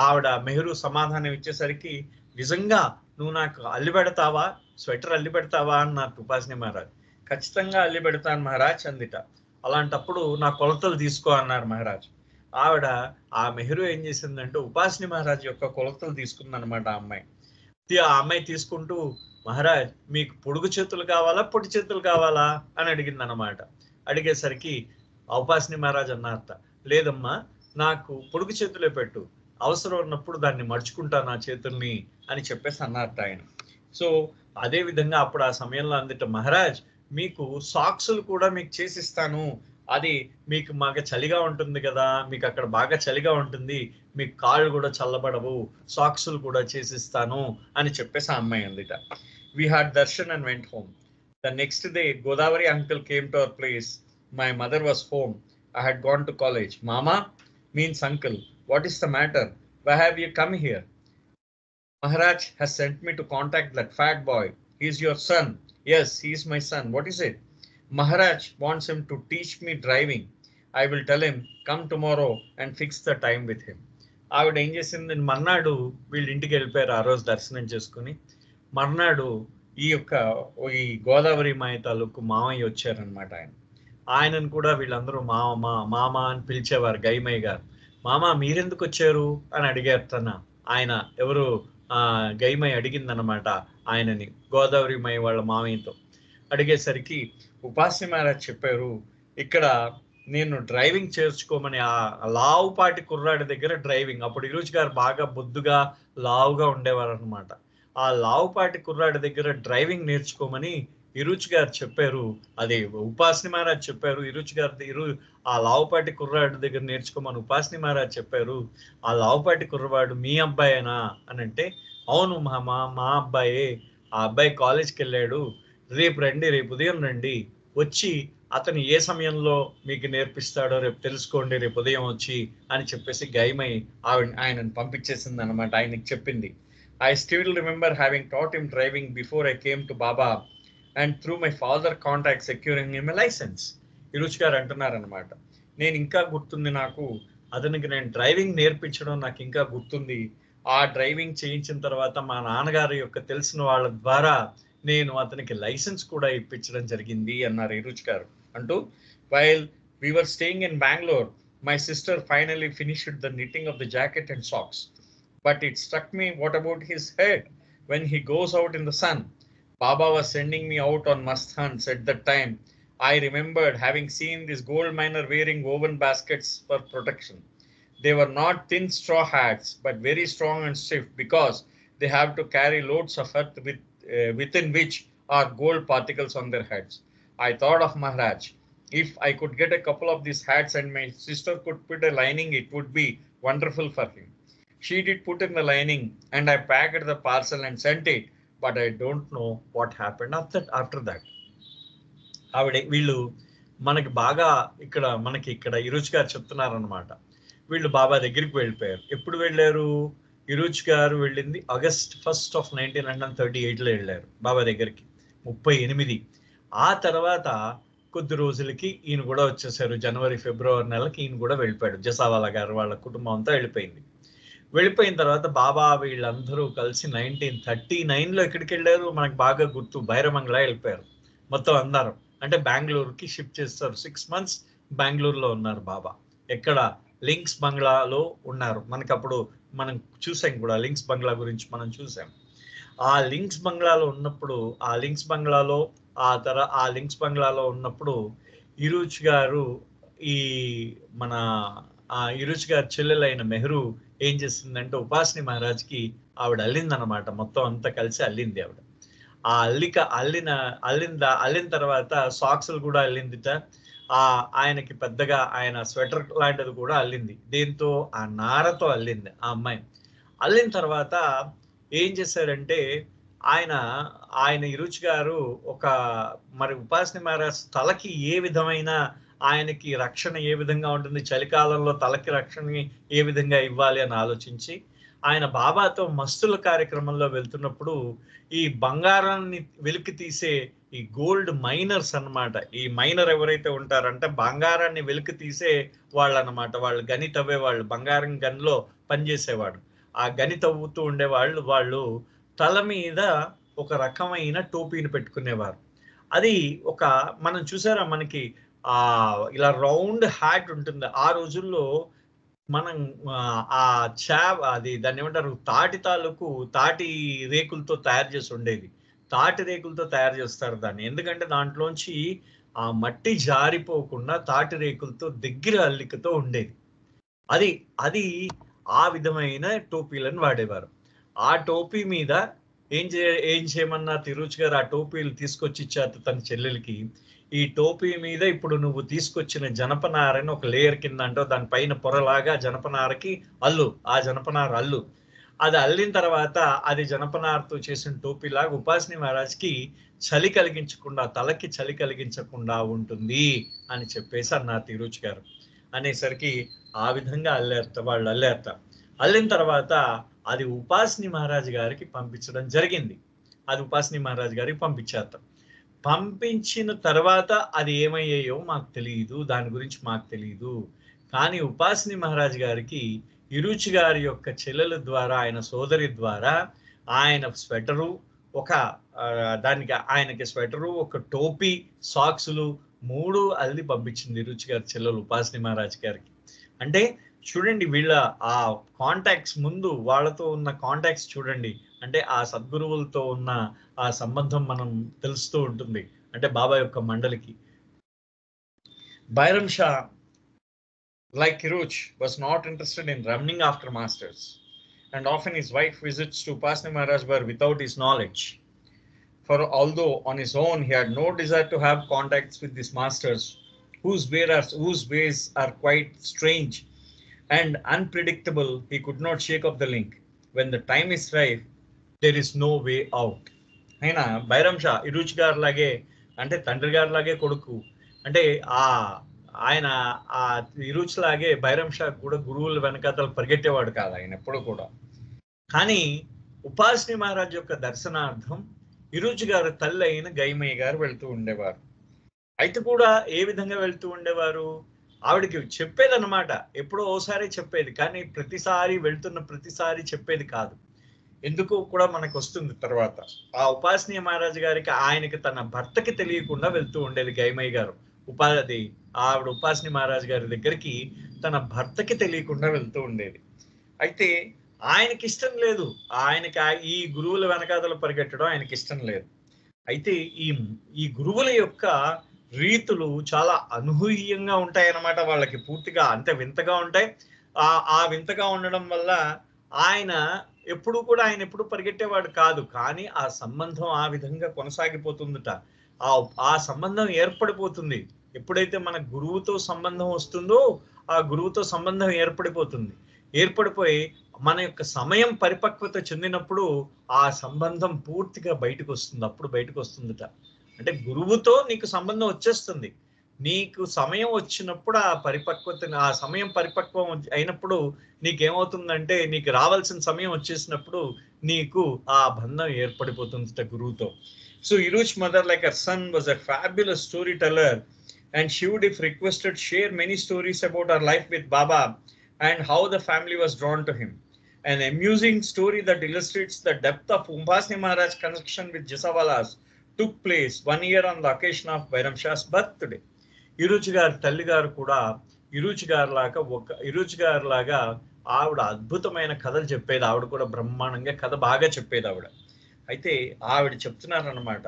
ఆవిడ మెహరు సమాధానం ఇచ్చేసరికి, నిజంగా నువ్వు నాకు అల్లి పెడతావా, స్వెటర్ అల్లి పెడతావా అన్నారు ఉపాసిని మహారాజ్. ఖచ్చితంగా అల్లి పెడతాను మహారాజ్ అందిట. అలాంటప్పుడు నా కొలతలు తీసుకో అన్నారు మహారాజ్. ఆవిడ ఆ మెహరు ఏం చేసిందంటే ఉపాసిని మహారాజ్ యొక్క కొలతలు తీసుకుందనమాట ఆ అమ్మాయి. ఆ అమ్మాయి తీసుకుంటూ, మహారాజ్ మీకు పొడుగు చేతులు కావాలా పొట్టి చేతులు కావాలా అని అడిగింది అనమాట. అడిగేసరికి ఉపాసిని మహారాజ్ అన్నారట, లేదమ్మా నాకు పొడుగు చేతులే పెట్టు, అవసరం ఉన్నప్పుడు దాన్ని మడుచుకుంటా నా చేతుల్ని అని చెప్పేసి అన్నారట ఆయన. సో అదే విధంగా అప్పుడు ఆ సమయంలో అందుట, మహారాజ్ మీకు సాక్సులు కూడా మీకు చేసిస్తాను, అది మీకు బాగా చలిగా ఉంటుంది కదా, మీకు అక్కడ బాగా చలిగా ఉంటుంది, మీకు కాళ్ళు కూడా చల్లబడవు, సాక్సులు కూడా చేసిస్తాను అని చెప్పేసి ఆ అమ్మాయి అందిట. We had darshan and went home. The next day, Godavari uncle came to our place. My mother was home. I had gone to college. Mama means uncle. What is the matter? Why have you come here? Maharaj has sent me to contact that fat boy. He is your son. Yes, he is my son. What is it? Maharaj wants him to teach me driving. I will tell him, come tomorrow and fix the time with him. ఆవిడ ఏం చేసింది, మర్నాడు వీళ్ళ ఇంటికి వెళ్ళిపోయారు. ఆ రోజు దర్శనం చేసుకుని మర్నాడు ఈ గోదావరి మాయ తాలూకు మామయ్య వచ్చారనమాట. ఆయనను కూడా వీళ్ళందరూ మామ అని పిలిచేవారు, గైమయ్య గారు. మామ మీరెందుకు వచ్చారు అని అడిగారు ఆయన. ఎవరు? గైమయ్య అడిగిందనమాట ఆయనని, గోదావరి మాయ వాళ్ళ మామయ్యతో. అడిగేసరికి ఉపాసిని మహారాజ్ చెప్పారు, ఇక్కడ నేను డ్రైవింగ్ చేర్చుకోమని ఆ లావుపాటి కుర్రాడి దగ్గర డ్రైవింగ్, అప్పుడు ఇరుచ్ గారు బాగా బొద్దుగా లావుగా ఉండేవారు అనమాట. ఆ లావుపాటి కుర్రాడి దగ్గర డ్రైవింగ్ నేర్చుకోమని ఇరుచ్ గారు చెప్పారు. అదే ఉపాసిని మహారాజ్ చెప్పారు. ఇరుచ్ గారు ఆ లావుపాటి కుర్రాడి దగ్గర నేర్చుకోమని ఉపాసిని మహారాజ్ చెప్పారు. ఆ లావుపాటి కుర్రవాడు మీ అబ్బాయేనా అని అంటే, అవును మా అబ్బాయే, ఆ అబ్బాయి కాలేజ్కి వెళ్ళాడు, రేపు రండి, రేపు ఉదయం రండి, వచ్చి అతను ఏ సమయంలో మీకు నేర్పిస్తాడో రేపు తెలుసుకోండి, రేపు ఉదయం వచ్చి అని చెప్పేసి గైమై ఆయనను పంపించేసింది అనమాట. ఆయనకి చెప్పింది. I still remember having taught him driving before I came to Baba and through my father contact securing him a license. ఇరుచ్ గారు అంటున్నారనమాట, నేను ఇంకా గుర్తుంది, నాకు అతనికి నేను డ్రైవింగ్ నేర్పించడం నాకు ఇంకా గుర్తుంది. ఆ డ్రైవింగ్ చేయించిన తర్వాత మా నాన్నగారి యొక్క తెలిసిన వాళ్ళ ద్వారా నేను అతనికి లైసెన్స్ కూడా ఇప్పించడం జరిగింది అన్నారు ఇరుచ్ గారు అంటూ. While we were staying in Bangalore, my sister finally finished the knitting of the jacket and socks. But it struck me, what about his head when he goes out in the sun? Baba was sending me out on must hunts at that time. I remembered having seen this gold miner wearing woven baskets for protection. They were not thin straw hats, but very strong and stiff because they have to carry loads of earth within which are gold particles on their heads. I thought of Maharaj. If I could get a couple of these hats and my sister could put a lining, it would be wonderful for him. She did put in the lining, and I packed the parcel and sent it, but I don't know what happened after that. ఆవిడ వీళ్ళు మనకి బాగా ఇక్కడ ఇరుచ్ గారు చెప్తున్నారనమాట. వీళ్ళు బాబా దగ్గరికి వెళ్ళిపోయారు. ఎప్పుడు వెళ్ళారు? ఇరుచ్ గారు వెళ్ళింది August 1st of 1938లో వెళ్ళారు బాబా దగ్గరికి, 38. ఆ తర్వాత కొద్ది రోజులకి ఈయన కూడా వచ్చేసారు. జనవరి ఫిబ్రవరి నెలకి ఈయన కూడా వెళ్ళిపోయాడు. జసావాలా గారు వాళ్ళ కుటుంబం అంతా వెళ్ళిపోయింది. వెళ్ళిపోయిన తర్వాత బాబా వీళ్ళందరూ కలిసి 1939లో ఎక్కడికి వెళ్ళారు మనకు బాగా గుర్తు, బైరమంగళ వెళ్ళిపోయారు మొత్తం అందరం. అంటే బెంగళూరుకి షిఫ్ట్ చేస్తారు. 6 months బెంగళూరులో ఉన్నారు బాబా. ఎక్కడ? లింక్స్ బంగ్లాలో ఉన్నారు. మనకి అప్పుడు మనం చూసాం కూడా, లింక్స్ బంగ్లా గురించి మనం చూసాం. ఆ లింక్స్ బంగ్లాలో ఉన్నప్పుడు ఆ లింక్స్ బంగ్లాలో ఉన్నప్పుడు ఇరుచ్ గారు ఈ మన ఇరుచ్ గారి చెల్లెలైన మెహరు ఏం చేసిందంటే ఉపాసిని మహారాజ్కి ఆవిడ అల్లిందనమాట. మొత్తం అంతా కలిసి అల్లింది ఆవిడ. ఆ అల్లిన తర్వాత సాక్స్లు కూడా అల్లిందిట. ఆయనకి పెద్దగా ఆయన స్వెటర్ లాంటిది కూడా అల్లింది. దీంతో ఆ నారతో అల్లింది ఆ అమ్మాయి. అల్లిన తర్వాత ఏం చేశారంటే ఆయన ఇరుచ్ గారు మరి ఉపాసిని మహారాజ్ తలకి ఏ విధమైన ఆయనకి రక్షణ ఏ విధంగా ఉంటుంది, చలికాలంలో తలకి రక్షణ ఏ విధంగా ఇవ్వాలి అని ఆలోచించి ఆయన బాబాతో మస్తుల కార్యక్రమంలో వెళ్తున్నప్పుడు ఈ బంగారాన్ని వెలికి తీసే ఈ గోల్డ్ మైనర్స్ అన్నమాట. ఈ మైనర్ ఎవరైతే ఉంటారంటే బంగారాన్ని వెలికి తీసే వాళ్ళు అన్నమాట. వాళ్ళు గని తవ్వేవాళ్ళు, బంగారం గనిలో పనిచేసేవాడు. ఆ గని తవ్వుతూ వాళ్ళు తల మీద ఒక రకమైన టోపీని పెట్టుకునేవారు. అది మనం చూసారా, మనకి ఇలా రౌండ్ హ్యాట్ ఉంటుంది. ఆ రోజుల్లో మనం దాన్ని ఏమంటారు, తాటి రేకులతో తయారు చేసి ఉండేది. తాటి రేకులతో తయారు చేస్తారు దాన్ని. ఎందుకంటే దాంట్లోంచి ఆ మట్టి జారిపోకుండా తాటి రేకులతో దగ్గర అల్లికతో ఉండేది. అది ఆ విధమైన టోపీలను వాడేవారు. ఆ టోపీ మీద ఏం చేయమన్నా తిరుచ్ గారు ఆ టోపీలు తీసుకొచ్చి ఇచ్చారు తన చెల్లెలకి. ఈ టోపీ మీద ఇప్పుడు నువ్వు తీసుకొచ్చిన జనపనారని ఒక లేయర్ కింద అంటో దానిపైన పొరలాగా జనపనారకి ఆ జనపనార అది అల్లిన తర్వాత అది జనపనారతో చేసిన టోపీలాగా ఉపాసిని మహారాజ్కి తలకి చలి కలిగించకుండా ఉంటుంది అని చెప్పేసి అన్నారు తిరుచ్ గారు. అనేసరికి ఆ విధంగా వాళ్ళు అల్లారట. అల్లిన తర్వాత అది ఉపాసిని మహారాజ్ గారికి పంపించడం జరిగింది. పంపించిన తర్వాత అది ఏమయ్యాయో మాకు తెలియదు, దాని గురించి మాకు తెలియదు. కానీ ఉపాసిని మహారాజ్ గారికి ఇరుచ్ గారి యొక్క చెల్లెల ద్వారా, ఆయన సోదరి ద్వారా ఆయన స్వెటరు ఆయనకి స్వెటరు, ఒక టోపీ, సాక్సులు 3 అల్లి పంపించింది ఇరుచ్ గారి చెల్లెలు ఉపాసిని మహారాజ్ గారికి. అంటే చూడండి వీళ్ళ ఆ కాంటాక్ట్స్, ముందు వాళ్ళతో ఉన్న కాంటాక్ట్స్ చూడండి. అంటే ఆ సద్గురువులతో ఉన్న ఆ సంబంధం మనం తెలుస్తూ ఉంటుంది. అంటే బాబా యొక్క మండలికి. Bairam Shah, like Kiruch, was not interested in running after masters, and often his wife visits to Upasni Maharaj were without his knowledge. For although on his own he had no desire to have contacts with these masters, whose ways are quite strange and unpredictable, he could not shake off the link. When the time is right, there is no way out. అయినా బైరం షా ఇరుచ్ గారు లాగే, అంటే తండ్రి గారు లాగే కొడుకు. అంటే ఆయన ఇరుచ్ లాగే బైరం షా కూడా గురువుల వెనకాతలు పరిగెట్టేవాడు కాదు ఆయన ఎప్పుడు కూడా. కానీ ఉపాసిని మహారాజ్ యొక్క దర్శనార్థం ఇరుచ్ గారు తల్లి అయిన గైమయ్య గారు వెళ్తూ ఉండేవారు. అయితే కూడా ఏ విధంగా వెళ్తూ ఉండేవారు? ఆవిడకి చెప్పేదన్నమాట, ఎప్పుడో ఓసారి చెప్పేది, కానీ వెళ్తున్న ప్రతిసారి చెప్పేది కాదు. ఎందుకు కూడా మనకు వస్తుంది తర్వాత. ఆ ఉపాసిని మహారాజ్ గారికి ఆయనకి తన భర్తకి తెలియకుండా వెళ్తూ ఉండేది గైమయ్య గారు. ఆవిడ ఉపాసిని మహారాజ్ గారి దగ్గరికి తన భర్తకి తెలియకుండా వెళ్తూ ఉండేది. అయితే ఆయనకి ఇష్టం లేదు, ఆయనకి ఈ గురువుల వెనకాతలు పరిగెట్టడం ఆయనకి ఇష్టం లేదు. అయితే ఈ గురువుల యొక్క రీతులు చాలా అనూహ్యంగా ఉంటాయన్నమాట. వాళ్ళకి పూర్తిగా అంతే వింతగా ఉంటాయి. ఆ వింతగా ఉండడం వల్ల ఆయన ఎప్పుడు పరిగెట్టేవాడు కాదు. కానీ ఆ సంబంధం ఆ విధంగా కొనసాగిపోతుందట. ఆ సంబంధం ఏర్పడిపోతుంది. ఎప్పుడైతే మన గురువుతో సంబంధం వస్తుందో ఆ గురువుతో సంబంధం ఏర్పడిపోతుంది. ఏర్పడిపోయి మన యొక్క సమయం పరిపక్వత చెందినప్పుడు ఆ సంబంధం పూర్తిగా బయటకు వస్తుంది. అప్పుడు బయటకు వస్తుందట. అంటే గురువుతో నీకు సంబంధం వచ్చేస్తుంది. నీకు సమయం వచ్చినప్పుడు ఆ సమయం పరిపక్వం అయినప్పుడు నీకేమవుతుందంటే నీకు రావాల్సిన సమయం వచ్చేసినప్పుడు నీకు ఆ బంధం ఏర్పడిపోతుంది గురువుతో. So Iru's mother, like her son, was a fabulous storyteller, and she would, if requested, share many stories about her life with Baba and how the family was drawn to him. An amusing story that illustrates the depth of Umbasni Maharaj's connection with Jasavalas took place one year on the occasion of Bairam Shah's birthday. ఇరుచి గారి తల్లి గారు కూడా ఇరుచి గారి లాగా ఆవిడ అద్భుతమైన కథలు చెప్పేది. ఆవిడ కూడా బ్రహ్మాండంగా కథ బాగా చెప్పేది ఆవిడ. అయితే ఆవిడ చెప్తున్నారన్నమాట.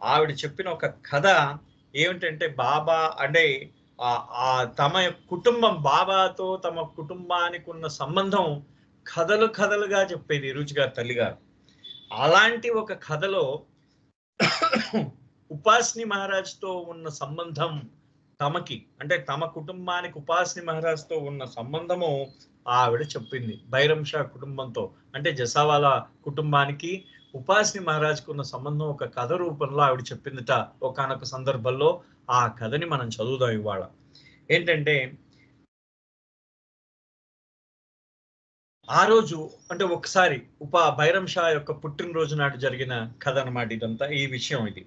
ఆవిడ చెప్పిన ఒక కథ ఏమిటంటే బాబా అంటే తమ కుటుంబం బాబాతో తమ కుటుంబానికి ఉన్న సంబంధం కథలుగా చెప్పేది ఇరుచి గారి తల్లి గారు. అలాంటి ఒక కథలో ఉపాస్ని మహారాజ్తో ఉన్న సంబంధం అంటే తమ కుటుంబానికి ఉపాస్ని మహారాజ్తో ఉన్న సంబంధము ఆవిడ చెప్పింది. బైరం షా కుటుంబంతో అంటే జసావాలా కుటుంబానికి ఉపాస్ని మహారాజ్కు ఉన్న సంబంధం ఒక కథ రూపంలో ఆవిడ చెప్పిందిట ఒకానొక సందర్భంలో. ఆ కథని మనం చదువుదాం ఇవాళ. ఏంటంటే ఆ రోజు అంటే ఒకసారి బైరం షా యొక్క పుట్టినరోజు నాడు జరిగిన కథ అన్నమాట ఇదంతా. ఈ విషయం ఇది.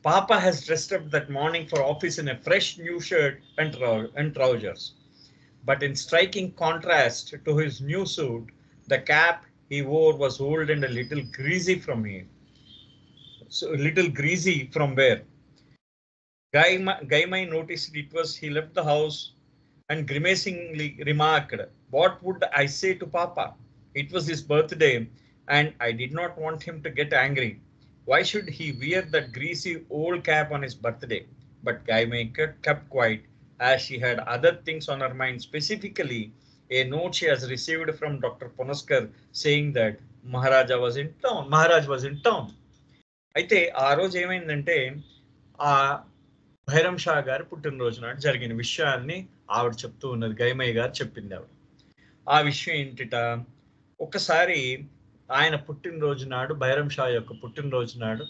Papa has dressed up that morning for office in a fresh new shirt and trousers. But in striking contrast to his new suit, the cap he wore was old and a little greasy from him. So a little greasy from where? Gaimai noticed it was he left the house and grimacingly remarked, "What would I say to Papa? It was his birthday and I did not want him to get angry. Why should he wear that greasy old cap on his birthday?" But Gaimai kept quiet as she had other things on her mind, specifically a note she has received from Dr. Ponaskar saying that Maharaj was in town. అయితే ఆ రోజు ఏమైందంటే ఆ భైరం షా గారు పుట్టినరోజు నాడు జరిగిన విషయాన్ని ఆవిడ చెప్తూ ఉన్నది. గైమయ్య గారు చెప్పింది ఆవిడ. ఆ విషయం ఏంటిట, ఒకసారి ఆయన పుట్టినరోజు నాడు బైరం షా యొక్క పుట్టినరోజు నాడు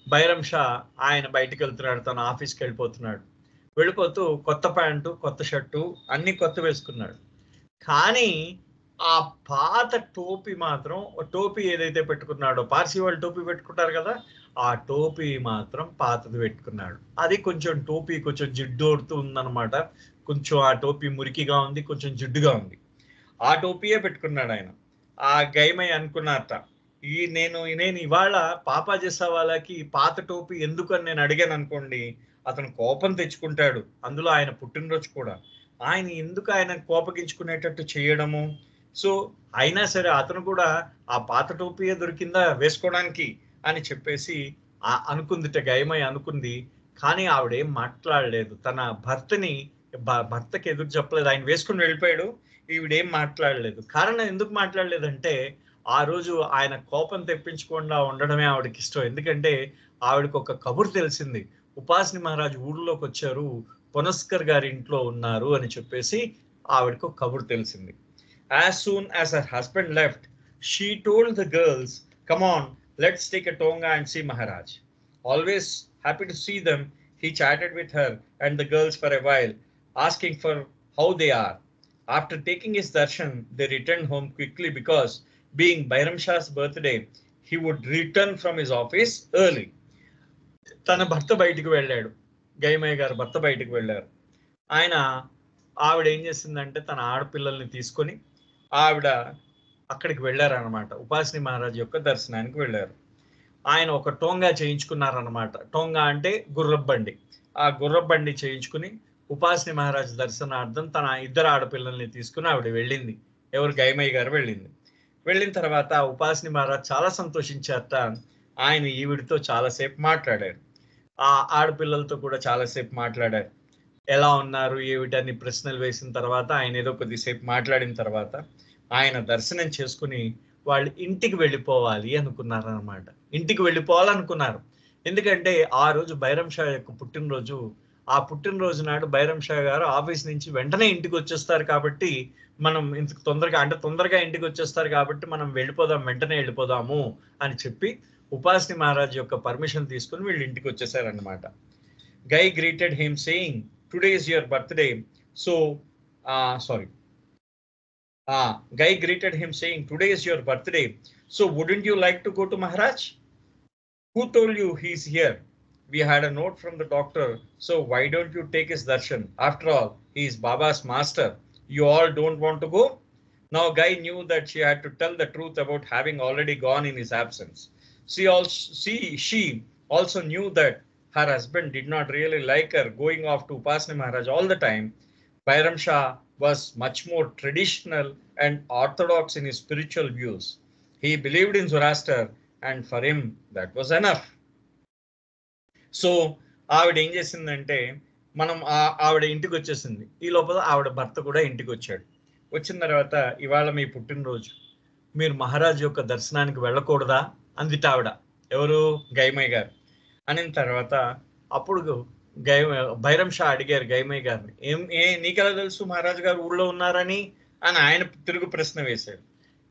బైరం షా ఆయన బయటికి వెళ్తున్నాడు. తన ఆఫీస్కి వెళ్ళిపోతూ కొత్త ప్యాంటు కొత్త షర్టు అన్ని కొత్త వేసుకున్నాడు. కానీ ఆ పాత టోపీ ఏదైతే పెట్టుకున్నాడో, పార్సీ వాళ్ళు టోపీ పెట్టుకుంటారు కదా, ఆ టోపీ మాత్రం పాతది పెట్టుకున్నాడు. అది కొంచెం జిడ్డోడుతూ ఉందన్నమాట. కొంచెం ఆ టోపీ మురికిగా ఉంది, కొంచెం జిడ్డుగా ఉంది. ఆ టోపీయే పెట్టుకున్నాడు ఆయన. ఆ గైమయ్య అనుకున్నారట, నేను ఇవాళ పాపా జసావాలాకి పాత టోపీ ఎందుకు అని నేను అడిగాను అనుకోండి, అతను కోపం తెచ్చుకుంటాడు. అందులో ఆయన పుట్టినరోజు కూడా. ఆయన ఎందుకు ఆయన కోపగించుకునేటట్టు చేయడము? సో అయినా సరే అతను కూడా ఆ పాత టోపీయే దొరికిందా వేసుకోవడానికి అని చెప్పేసి అనుకుందిట. గైమయ్య అనుకుంది. కానీ ఆవిడేం మాట్లాడలేదు. తన భర్తకి ఎదురు చెప్పలేదు. ఆయన వేసుకుని వెళ్ళిపోయాడు. ఈవిడేం మాట్లాడలేదు. కారణం ఎందుకు మాట్లాడలేదంటే ఆ రోజు ఆయన కోపం తెప్పించకుండా ఉండడమే ఆవిడకి ఇష్టం. ఎందుకంటే ఆవిడకి ఒక కబురు తెలిసింది, ఉపాస్ని మహారాజ్ ఊళ్ళోకి వచ్చారు, పొనస్కర్ గారి ఇంట్లో ఉన్నారు అని చెప్పేసి ఆవిడకు ఒక కబురు తెలిసింది. As soon as her husband left, she told the girls, "Come on, let's take a tonga and see Maharaj." Always happy to see them, he chatted with her and the girls for a while, asking for how they are. After taking his darshan, they returned home quickly because, being Bairam Shah's birthday, he would return from his office early. తన భర్త బయటికి వెళ్ళాడు. గైమయ్య గారు భర్త బయటికి వెళ్ళారు. ఆవిడ ఏం చేసిందంటే తన ఆడపిల్లల్ని తీసుకొని ఆవిడ అక్కడికి వెళ్ళారనమాట. ఉపాస్ని మహారాజ్ యొక్క దర్శనానికి వెళ్ళారు. ఆయన ఒక టోంగా చేయించుకున్నారనమాట. టోంగా అంటే గుర్రబండి. ఆ గుర్రబండి చేయించుకుని ఉపాస్ని మహారాజ్ దర్శనార్థం తన ఇద్దరు ఆడపిల్లల్ని తీసుకుని ఆవిడ వెళ్ళింది. గైమయ్య గారు వెళ్ళింది. వెళ్ళిన తర్వాత ఉపాస్ని మహారాజ్ చాలా సంతోషించారట. ఆయన ఈవిడితో చాలాసేపు మాట్లాడారు. ఆ ఆడపిల్లలతో కూడా చాలాసేపు మాట్లాడారు. ఎలా ఉన్నారు ఏమిటని ప్రశ్నలు వేసిన తర్వాత ఆయన ఏదో కొద్దిసేపు మాట్లాడిన తర్వాత ఆయన దర్శనం చేసుకుని వాళ్ళు ఇంటికి వెళ్ళిపోవాలి అనుకున్నారనమాట. ఇంటికి వెళ్ళిపోవాలనుకున్నారు. ఎందుకంటే ఆ రోజు బైరం షా యొక్క పుట్టినరోజు. ఆ పుట్టినరోజు నాడు బైరం షా గారు ఆఫీస్ నుంచి వెంటనే ఇంటికి వచ్చేస్తారు కాబట్టి మనం ఇంత తొందరగా అంటే తొందరగా ఇంటికి వచ్చేస్తారు కాబట్టి మనం వెళ్ళిపోదాం, వెంటనే వెళ్ళిపోదాము అని చెప్పి ఉపాసిని మహారాజ్ యొక్క పర్మిషన్ తీసుకుని వీళ్ళు ఇంటికి వచ్చేసారనమాట. Guy greeted him saying, "Today is your birthday." So, sorry. Guy greeted him saying, "Today is your birthday. So, wouldn't you like to go to Maharaj? Who told you he's here? We had a note from the doctor. So, why don't you take his darshan? After all, he is Baba's master. You all don't want to go?" Now, Guy knew that she had to tell the truth about having already gone in his absence. She also knew that her husband did not really like her going off to Upasani Maharaj all the time. Bairam Shah was much more traditional and orthodox in his spiritual views. He believed in Zoroaster, and for him that was enough. So ఆవిడ ఏం చేసిందంటే ఆవిడ ఇంటికి వచ్చేసింది. ఈ లోపల ఆవిడ భర్త కూడా ఇంటికి వచ్చాడు. వచ్చిన తర్వాత ఇవాళ మీ పుట్టినరోజు, మీరు మహారాజు యొక్క దర్శనానికి వెళ్ళకూడదా అందిట ఆవిడ. ఎవరు? గైమయ్య గారు. అనిన తర్వాత అప్పుడు బైరం షా అడిగారు గైమయ్య గారిని, నీకెలా తెలుసు మహారాజు గారు ఊళ్ళో ఉన్నారని అని ఆయన తిరుగు ప్రశ్న వేశాడు.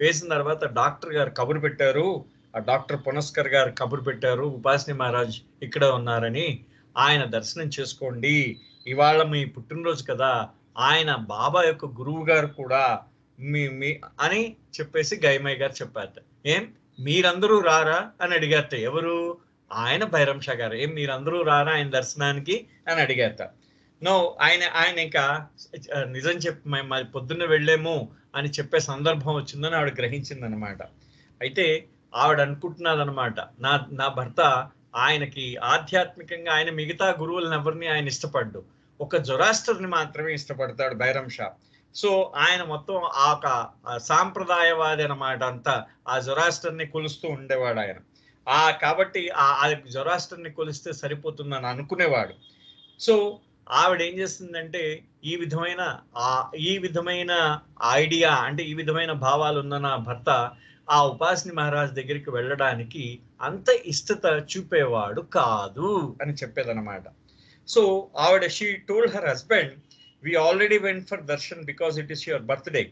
వేసిన తర్వాత డాక్టర్ గారు కబురు పెట్టారు, ఆ డాక్టర్ పునస్కర్ గారు కబురు పెట్టారు, ఉపాసిని మహారాజ్ ఇక్కడ ఉన్నారని, ఆయన దర్శనం చేసుకోండి, ఇవాళ మీ పుట్టినరోజు కదా, ఆయన బాబా యొక్క గురువు గారు కూడా మీ అని చెప్పేసి గైమయ్య గారు చెప్పారట. మీరందరూ రారా అని అడిగారట. ఎవరు? ఆయన బైరం షా గారు. మీరందరూ రారా ఆయన దర్శనానికి అని అడిగారట. నో ఆయన ఇంకా నిజం చెప్పి మేము పొద్దున్న వెళ్ళేము అని చెప్పే సందర్భం వచ్చిందని ఆవిడ గ్రహించింది అనమాట. అయితే ఆవిడ అనుకుంటున్నదనమాట, నా భర్త ఆయనకి ఆధ్యాత్మికంగా ఆయన మిగతా గురువులను ఎవరిని ఆయన ఇష్టపడ్డు, ఒక జొరాస్టర్ని మాత్రమే ఇష్టపడతాడు బైరం షా. సో ఆయన మొత్తం ఆ ఒక సాంప్రదాయవాది అనమాట. అంతా ఆ జొరాస్టర్ని కొలుస్తూ ఉండేవాడు ఆయన. కాబట్టి ఆ జొరాస్టర్ని కొలిస్తే సరిపోతుందని అనుకునేవాడు. సో ఆవిడ ఏం చేస్తుందంటే ఈ విధమైన ఐడియా అంటే ఈ విధమైన భావాలు ఉన్న నా భర్త ఆ ఉపాసిని మహారాజ్ దగ్గరికి వెళ్ళడానికి అంత ఇష్టత చూపేవాడు కాదు అని చెప్పేదన్నమాట. సో ఆవిడ she told her husband, "We already went for darshan because it is your birthday.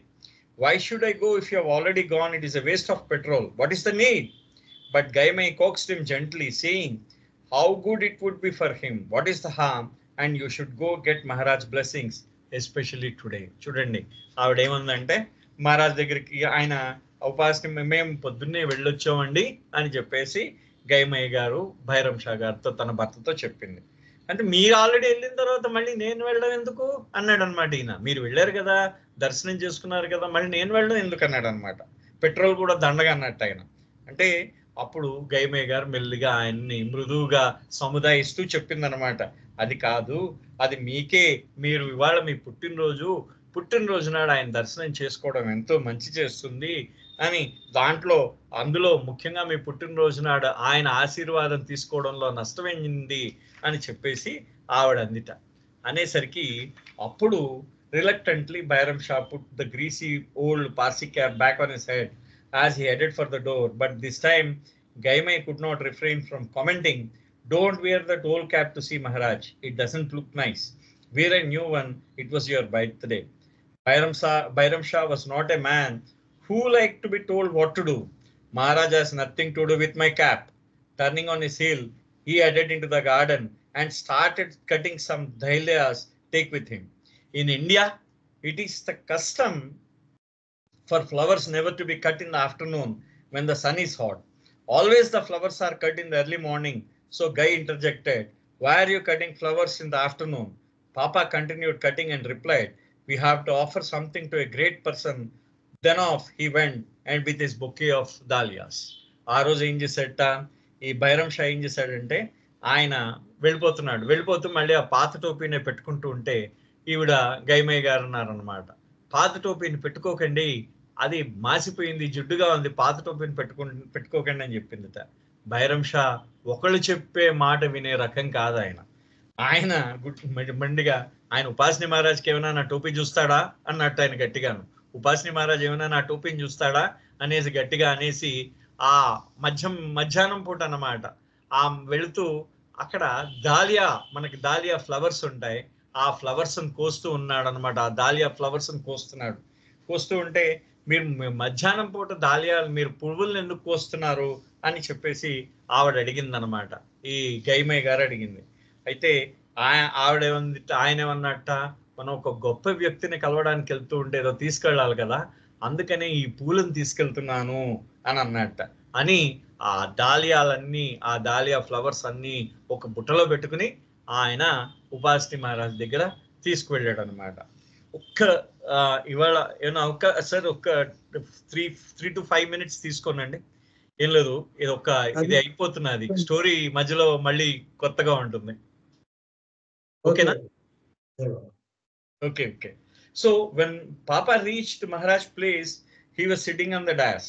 Why should I go if you have already gone? It is a waste of petrol. What is the need?" But Gaimai coaxed him gently, saying how good it would be for him. What is the harm? And you should go get Maharaj blessings, especially today. చూడండి ఆవిడ ఏమందంటే, మహారాజ్ దగ్గరికి ఆయన ఉపాసిని మేము పొద్దున్నే వెళ్ళొచ్చామండి అని చెప్పేసి గైమయ్య గారు భైరం షా గారితో తన భర్తతో చెప్పింది. అంటే మీరు ఆల్రెడీ వెళ్ళిన తర్వాత మళ్ళీ నేను వెళ్ళడం ఎందుకు అన్నాడు అనమాట ఈయన. మీరు వెళ్ళారు కదా, దర్శనం చేసుకున్నారు కదా, మళ్ళీ నేను వెళ్ళడం ఎందుకు అన్నాడు అనమాట. పెట్రోల్ కూడా దండగా అన్నట్టు ఆయన. అంటే అప్పుడు గైమయ్య గారు మెల్లిగా ఆయన్ని మృదువుగా సముదాయిస్తూ చెప్పిందనమాట, అది కాదు, అది మీకే, మీరు ఇవాళ మీ పుట్టినరోజు నాడు ఆయన దర్శనం చేసుకోవడం ఎంతో మంచి చేస్తుంది అని, అందులో ముఖ్యంగా మీ పుట్టినరోజు నాడు ఆయన ఆశీర్వాదం తీసుకోవడంలో నష్టమైంది అని చెప్పేసి ఆవిడ అందిట. అనేసరికి అప్పుడు reluctantly Bairam Shah put the greasy old Parsi cap back on his head as he headed for the door. But this time Gaimai could not refrain from commenting, "Don't wear that old cap to see Maharaj. It doesn't look nice. Wear a new one. It was your birthday." Bairam Shah was not a man who liked to be told what to do. "Maharaj has nothing to do with my cap." Turning on his heel, he headed into the garden and started cutting some dahlias take with him. In India, it is the custom for flowers never to be cut in the afternoon when the sun is hot. Always the flowers are cut in the early morning. So Guy interjected, "Why are you cutting flowers in the afternoon?" Papa continued cutting and replied, "We have to offer something to a great person." Then off he went and with his bouquet of dahlias. ఆ రోజు ఏం చేశాడట ఈ బైరం షా, ఏం చేశాడంటే ఆయన వెళ్ళిపోతూ మళ్ళీ ఆ పాత టోపీనే పెట్టుకుంటూ ఉంటే ఈవిడ గైమయ్య గారు అన్నారనమాట, పాత టోపీని పెట్టుకోకండి, అది మాసిపోయింది, జిడ్డుగా ఉంది, పాత టోపీని పెట్టుకోకండి అని చెప్పిందిట. బైరం షా ఒకళ్ళు చెప్పే మాట వినే రకం కాదు ఆయన. ఆయన మండిగా ఆయన ఉపాసిని మహారాజ్కి ఏమైనా నా టోపీ చూస్తాడా అన్నట్టు ఆయన గట్టిగాను. ఉపాసిని మహారాజ్ ఏమైనా నా టోపీని చూస్తాడా అనేసి గట్టిగా అనేసి ఆ మధ్యాహ్నం పూట అన్నమాట ఆ వెళుతూ అక్కడ దాలియా, మనకి దాలియా ఫ్లవర్స్ ఉంటాయి, ఆ ఫ్లవర్స్ కోస్తూ ఉన్నాడు అనమాట. ఆ దాలియా ఫ్లవర్స్ కోస్తున్నాడు. కోస్తూ ఉంటే మీరు మధ్యాహ్నం పూట దాలియాలు మీరు పువ్వులను ఎందుకు కోస్తున్నారు అని చెప్పేసి ఆవిడ అడిగింది అనమాట. ఈ గైమయ్య గారు అడిగింది. అయితే ఆయన ఏమన్నట్ట, మనం ఒక గొప్ప వ్యక్తిని కలవడానికి వెళ్తూ ఉంటే ఏదో తీసుకెళ్ళాలి కదా, అందుకనే ఈ పూలను తీసుకెళ్తున్నాను అని అన్నట్ట. అని ఆ డాలియాలన్నీ, ఆ డాలియా ఫ్లవర్స్ అన్ని ఒక బుట్టలో పెట్టుకుని ఆయన ఉపాసిని మహారాజ్ దగ్గర తీసుకువెళ్ళాడు అనమాట. ఇవాళ ఏమన్నా సార్ ఒక 3 to 5 minutes తీసుకోనండి. ఏం లేదు, ఇది అయిపోతున్నది స్టోరీ, మధ్యలో మళ్ళీ కొత్తగా ఉంటుంది. ఓకేనా? Okay. So when Papa reached Maharaj's place, he was sitting on the dais.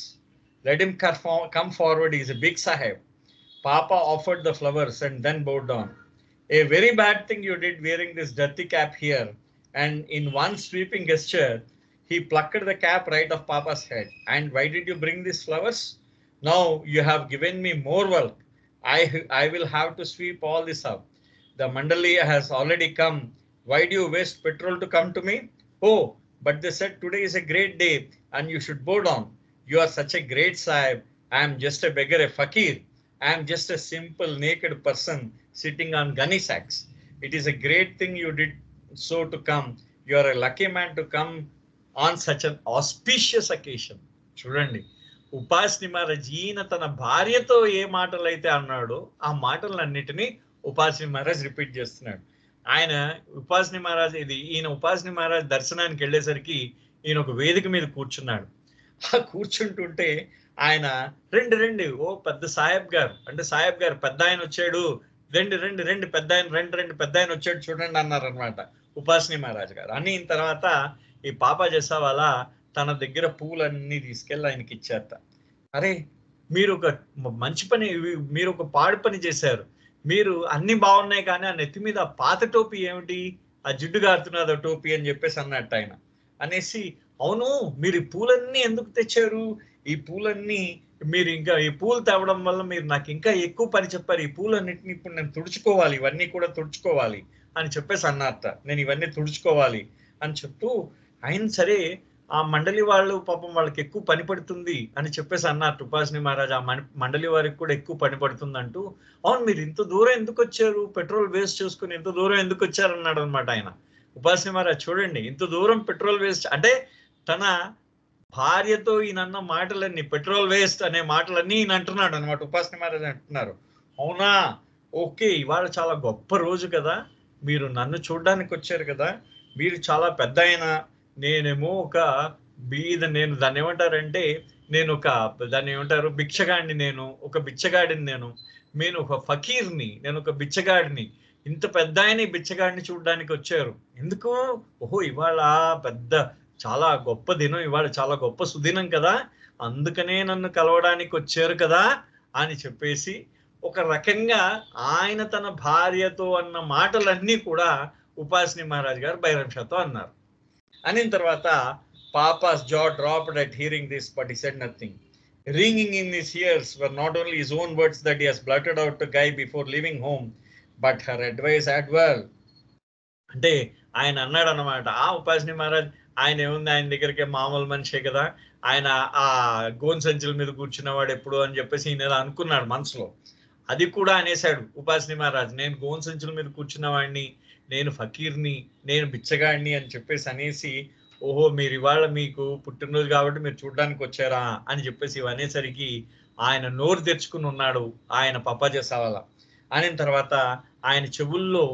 Let him come forward. He is a big sahib. Papa offered the flowers and then bowed down. A very bad thing you did wearing this dirty cap here. And in one sweeping gesture, he plucked the cap right off Papa's head. And why did you bring these flowers? Now you have given me more work. I will have to sweep all this up. The Mandali has already come. Why do you waste petrol to come to me? Oh, but they said today is a great day and you should bow down. You are such a great sahib. I am just a beggar, a fakir. I am just a simple naked person sitting on gunny sacks. It is a great thing you did so to come. You are a lucky man to come on such an auspicious occasion. చూడండి, ఉపాసిని మహారాజ్ ఈయన తన భార్యతో ఏ మాటలు అయితే అన్నాడో ఆ మాటలన్నిటినీ Upasni Maharaj repeat చేస్తున్నాడు. ఈయన ఉపాసిని మహారాజ్ దర్శనానికి వెళ్ళేసరికి ఈయన ఒక వేదిక మీద కూర్చున్నాడు. ఆ కూర్చుంటుంటే ఆయన రండి ఓ పెద్ద సాహెబ్ గారు, అంటే సాహెబ్ గారు పెద్ద ఆయన వచ్చాడు, రండి పెద్ద ఆయన పెద్ద ఆయన వచ్చాడు చూడండి అన్నారు అనమాట ఉపాసిని మహారాజ్ గారు. అని తర్వాత ఈ పాపా చేసావాలా తన దగ్గర పూలన్నీ తీసుకెళ్ళి ఆయనకి ఇచ్చారట. అరే, మీరు ఒక మంచి పని, మీరు ఒక పాడు పని చేశారు, మీరు అన్ని బాగున్నాయి కానీ ఆ నెత్తి మీద పాత టోపీ ఏమిటి, ఆ జిడ్డు గారుతున్నదో టోపీ అని చెప్పేసి అన్నట్టు ఆయన అనేసి, అవును మీరు ఈ పూలన్నీ ఎందుకు తెచ్చారు, ఈ పూలన్నీ మీరు ఇంకా ఈ పూలు తేవడం వల్ల మీరు నాకు ఇంకా ఎక్కువ పని చెప్పారు, ఈ పూలన్నింటినీ ఇప్పుడు నేను తుడుచుకోవాలి, ఇవన్నీ కూడా తుడుచుకోవాలి అని చెప్పేసి అన్నట్ట. నేను ఇవన్నీ తుడుచుకోవాలి అని చెప్తూ ఆయన సరే ఆ మండలి వాళ్ళు పాపం వాళ్ళకి ఎక్కువ పని పడుతుంది అని చెప్పేసి అన్నారు ఉపాసిని మహారాజ్. ఆ మండలి వారికి కూడా ఎక్కువ పని పడుతుంది అంటూ, అవును మీరు ఇంత దూరం ఎందుకు వచ్చారు, పెట్రోల్ వేస్ట్ చేసుకుని ఇంత దూరం ఎందుకు వచ్చారు అన్నాడు అనమాట ఆయన. ఉపాసిని మహారాజ్ చూడండి, ఇంత దూరం పెట్రోల్ వేస్ట్ అంటే తన భార్యతో ఈయనన్న మాటలన్నీ, పెట్రోల్ వేస్ట్ అనే మాటలన్నీ ఈయన అంటున్నాడు అనమాట. ఉపాసిని మహారాజ్ అంటున్నారు, అవునా ఓకే, ఇవాళ చాలా గొప్ప రోజు కదా, మీరు నన్ను చూడడానికి వచ్చారు కదా, మీరు చాలా పెద్ద ఆయన, నేనేమో ఒక నేను దాన్ని ఏమంటారంటే దాన్ని ఏమంటారు భిక్షగాడిని, నేను ఒక బిచ్చగాడిని, నేను ఒక ఫకీర్ని, నేను ఒక బిచ్చగాడిని, ఇంత పెద్ద ఆయన బిచ్చగాడిని చూడడానికి వచ్చారు ఎందుకు, ఓహో ఇవాళ చాలా గొప్ప దినం, ఇవాళ చాలా గొప్ప సుదినం కదా, అందుకనే నన్ను కలవడానికి వచ్చారు కదా అని చెప్పేసి ఒక రకంగా ఆయన తన భార్యతో అన్న మాటలన్నీ కూడా ఉపాసిని మహారాజ్ గారు బైరం షాతో అన్నారు. అనిన తర్వాత Papa's jaw dropped at hearing this, but he said nothing. Ringing in his ears were not only his own words that he has blurted out to Guy before leaving home, but her advice as well. అంటే ఆయన అన్నాడు అన్నమాట, ఆ ఉపాసిని మహారాజ్ ఆయన ఏముంది, ఆయన దగ్గరికి మామూలు మనిషే కదా, ఆయన ఆ గోన్ సంచుల మీద కూర్చున్నవాడు ఎప్పుడు అని చెప్పేసి ఈయన అనుకున్నాడు మనసులో. అది కూడా అనేశాడు ఉపాసిని మహారాజ్, నేను గోన్ సంచుల మీద కూర్చున్నవాడిని, నేను ఫకీర్ని, నేను బిచ్చగాడిని అని చెప్పేసి అనేసి, ఓహో మీరు ఇవాళ మీకు పుట్టినరోజు కాబట్టి మీరు చూడడానికి వచ్చారా అని చెప్పేసి అనేసరికి ఆయన నోరు తెరుచుకుని ఉన్నాడు ఆయన పప్పా చేసావాల. అయిన తర్వాత ఆయన చెవుల్లో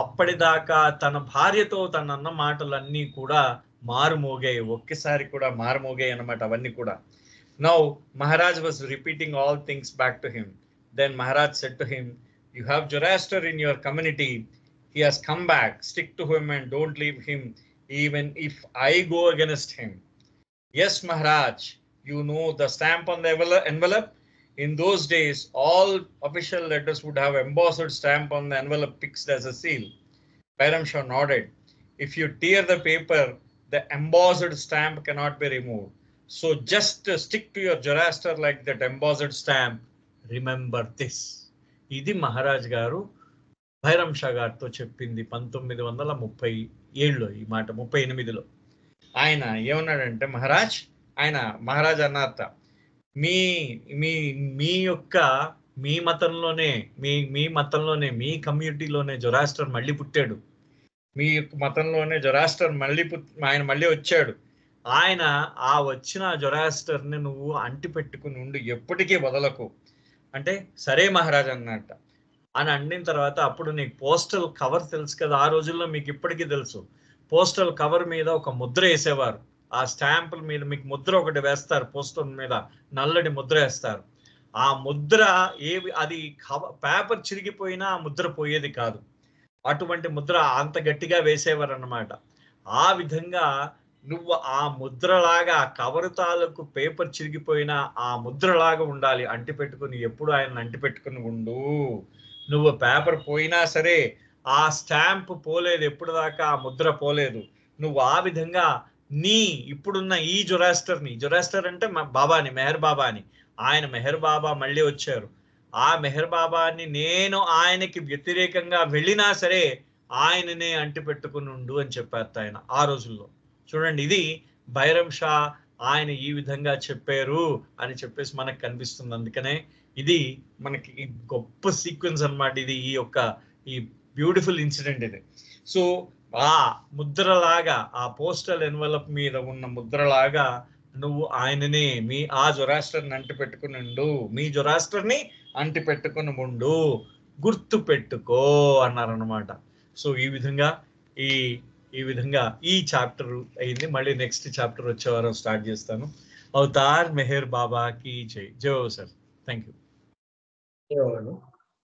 అప్పటిదాకా తన భార్యతో తన అన్న మాటలన్నీ కూడా మారుమోగాయి, ఒక్కసారి కూడా మారుమోగాయి అన్నమాట అవన్నీ కూడా. Now Maharaj was repeating all things back to him. Then Maharaj said to him, you have Zoroaster in your community, he has come back, stick to him and don't leave him even if I go against him. Yes Maharaj, you know the stamp on the envelope, In those days, all official letters would have embossed stamp on the envelope fixed as a seal. Bairam Shah nodded. If you tear the paper, the embossed stamp cannot be removed. So just stick to your Zoroaster like that embossed stamp. Remember this. ఇది మహారాజ్ గారు భైరమ్ షా గారితో చెప్పింది 1937లో, ఈ మాట 38లో. ఆయన ఏమన్నాడంటే మహారాజ్ అన్నారట, మీ మీ మీ యొక్క మీ మతంలోనే మీ కమ్యూనిటీలోనే జొరాస్టర్ మళ్ళీ పుట్టాడు. మీ మతంలోనే జొరాస్టర్ ఆయన మళ్ళీ వచ్చాడు. ఆయన ఆ వచ్చిన జొరాస్టర్ని నువ్వు అంటి పెట్టుకుని ఉండి ఎప్పటికీ వదలకు అంటే, సరే మహారాజ్ అన్నట్ట అని అండిన తర్వాత, అప్పుడు నీకు పోస్టల్ కవర్ తెలుసు కదా, ఆ రోజుల్లో మీకు ఇప్పటికీ తెలుసు, పోస్టల్ కవర్ మీద ఒక ముద్ర వేసేవారు. ఆ స్టాంపుల మీద మీకు ముద్ర ఒకటి వేస్తారు, పోస్టల్ మీద నల్లటి ముద్ర వేస్తారు. ఆ ముద్ర అది పేపర్ చిరిగిపోయినా ఆ ముద్ర పోయేది కాదు. అటువంటి ముద్ర అంత గట్టిగా వేసేవారు అన్నమాట. ఆ విధంగా నువ్వు ఆ ముద్రలాగా కవరు తాలూకు పేపర్ చిరిగిపోయినా ఆ ముద్రలాగా ఉండాలి, అంటి పెట్టుకుని ఎప్పుడు ఆయన అంటి పెట్టుకుని ఉండు. నువ్వు పేపర్ పోయినా సరే ఆ స్టాంప్ పోలేదు, ఎప్పుడు దాకా ఆ ముద్ర పోలేదు. నువ్వు ఆ విధంగా ఇప్పుడున్న ఈ జొరాస్టర్ అంటే బాబాని, మెహర్ బాబాని, ఆయన మెహర్ బాబా మళ్ళీ వచ్చారు. ఆ మెహర్ బాబాని నేను ఆయనకి వ్యతిరేకంగా వెళ్ళినా సరే ఆయననే అంటి పెట్టుకుని ఉండు అని చెప్పారు ఆయన ఆ రోజుల్లో. చూడండి, ఇది బైరమ్ షా ఆయన ఈ విధంగా చెప్పారు అని చెప్పేసి మనకు కనిపిస్తుంది. అందుకనే ఇది మనకి గొప్ప సీక్వెన్స్ అన్నమాట. ఇది ఈ బ్యూటిఫుల్ ఇన్సిడెంట్ ఇది. సో ఆ ముద్రలాగా, ఆ పోస్టల్ ఎన్వలప్ మీద ఉన్న ముద్రలాగా నువ్వు ఆయననే ఆ జొరాస్టర్ని అంటి పెట్టుకుని ఉండు, మీ జొరాస్టర్ని అంటి పెట్టుకుని ఉండు, గుర్తు పెట్టుకో అన్నారన్నమాట. సో ఈ విధంగా ఈ చాప్టర్ అయింది. మళ్ళీ నెక్స్ట్ చాప్టర్ వచ్చే వారం స్టార్ట్ చేస్తాను. అవతార్ మెహర్ బాబా కి జై. జై సార్. Thank you.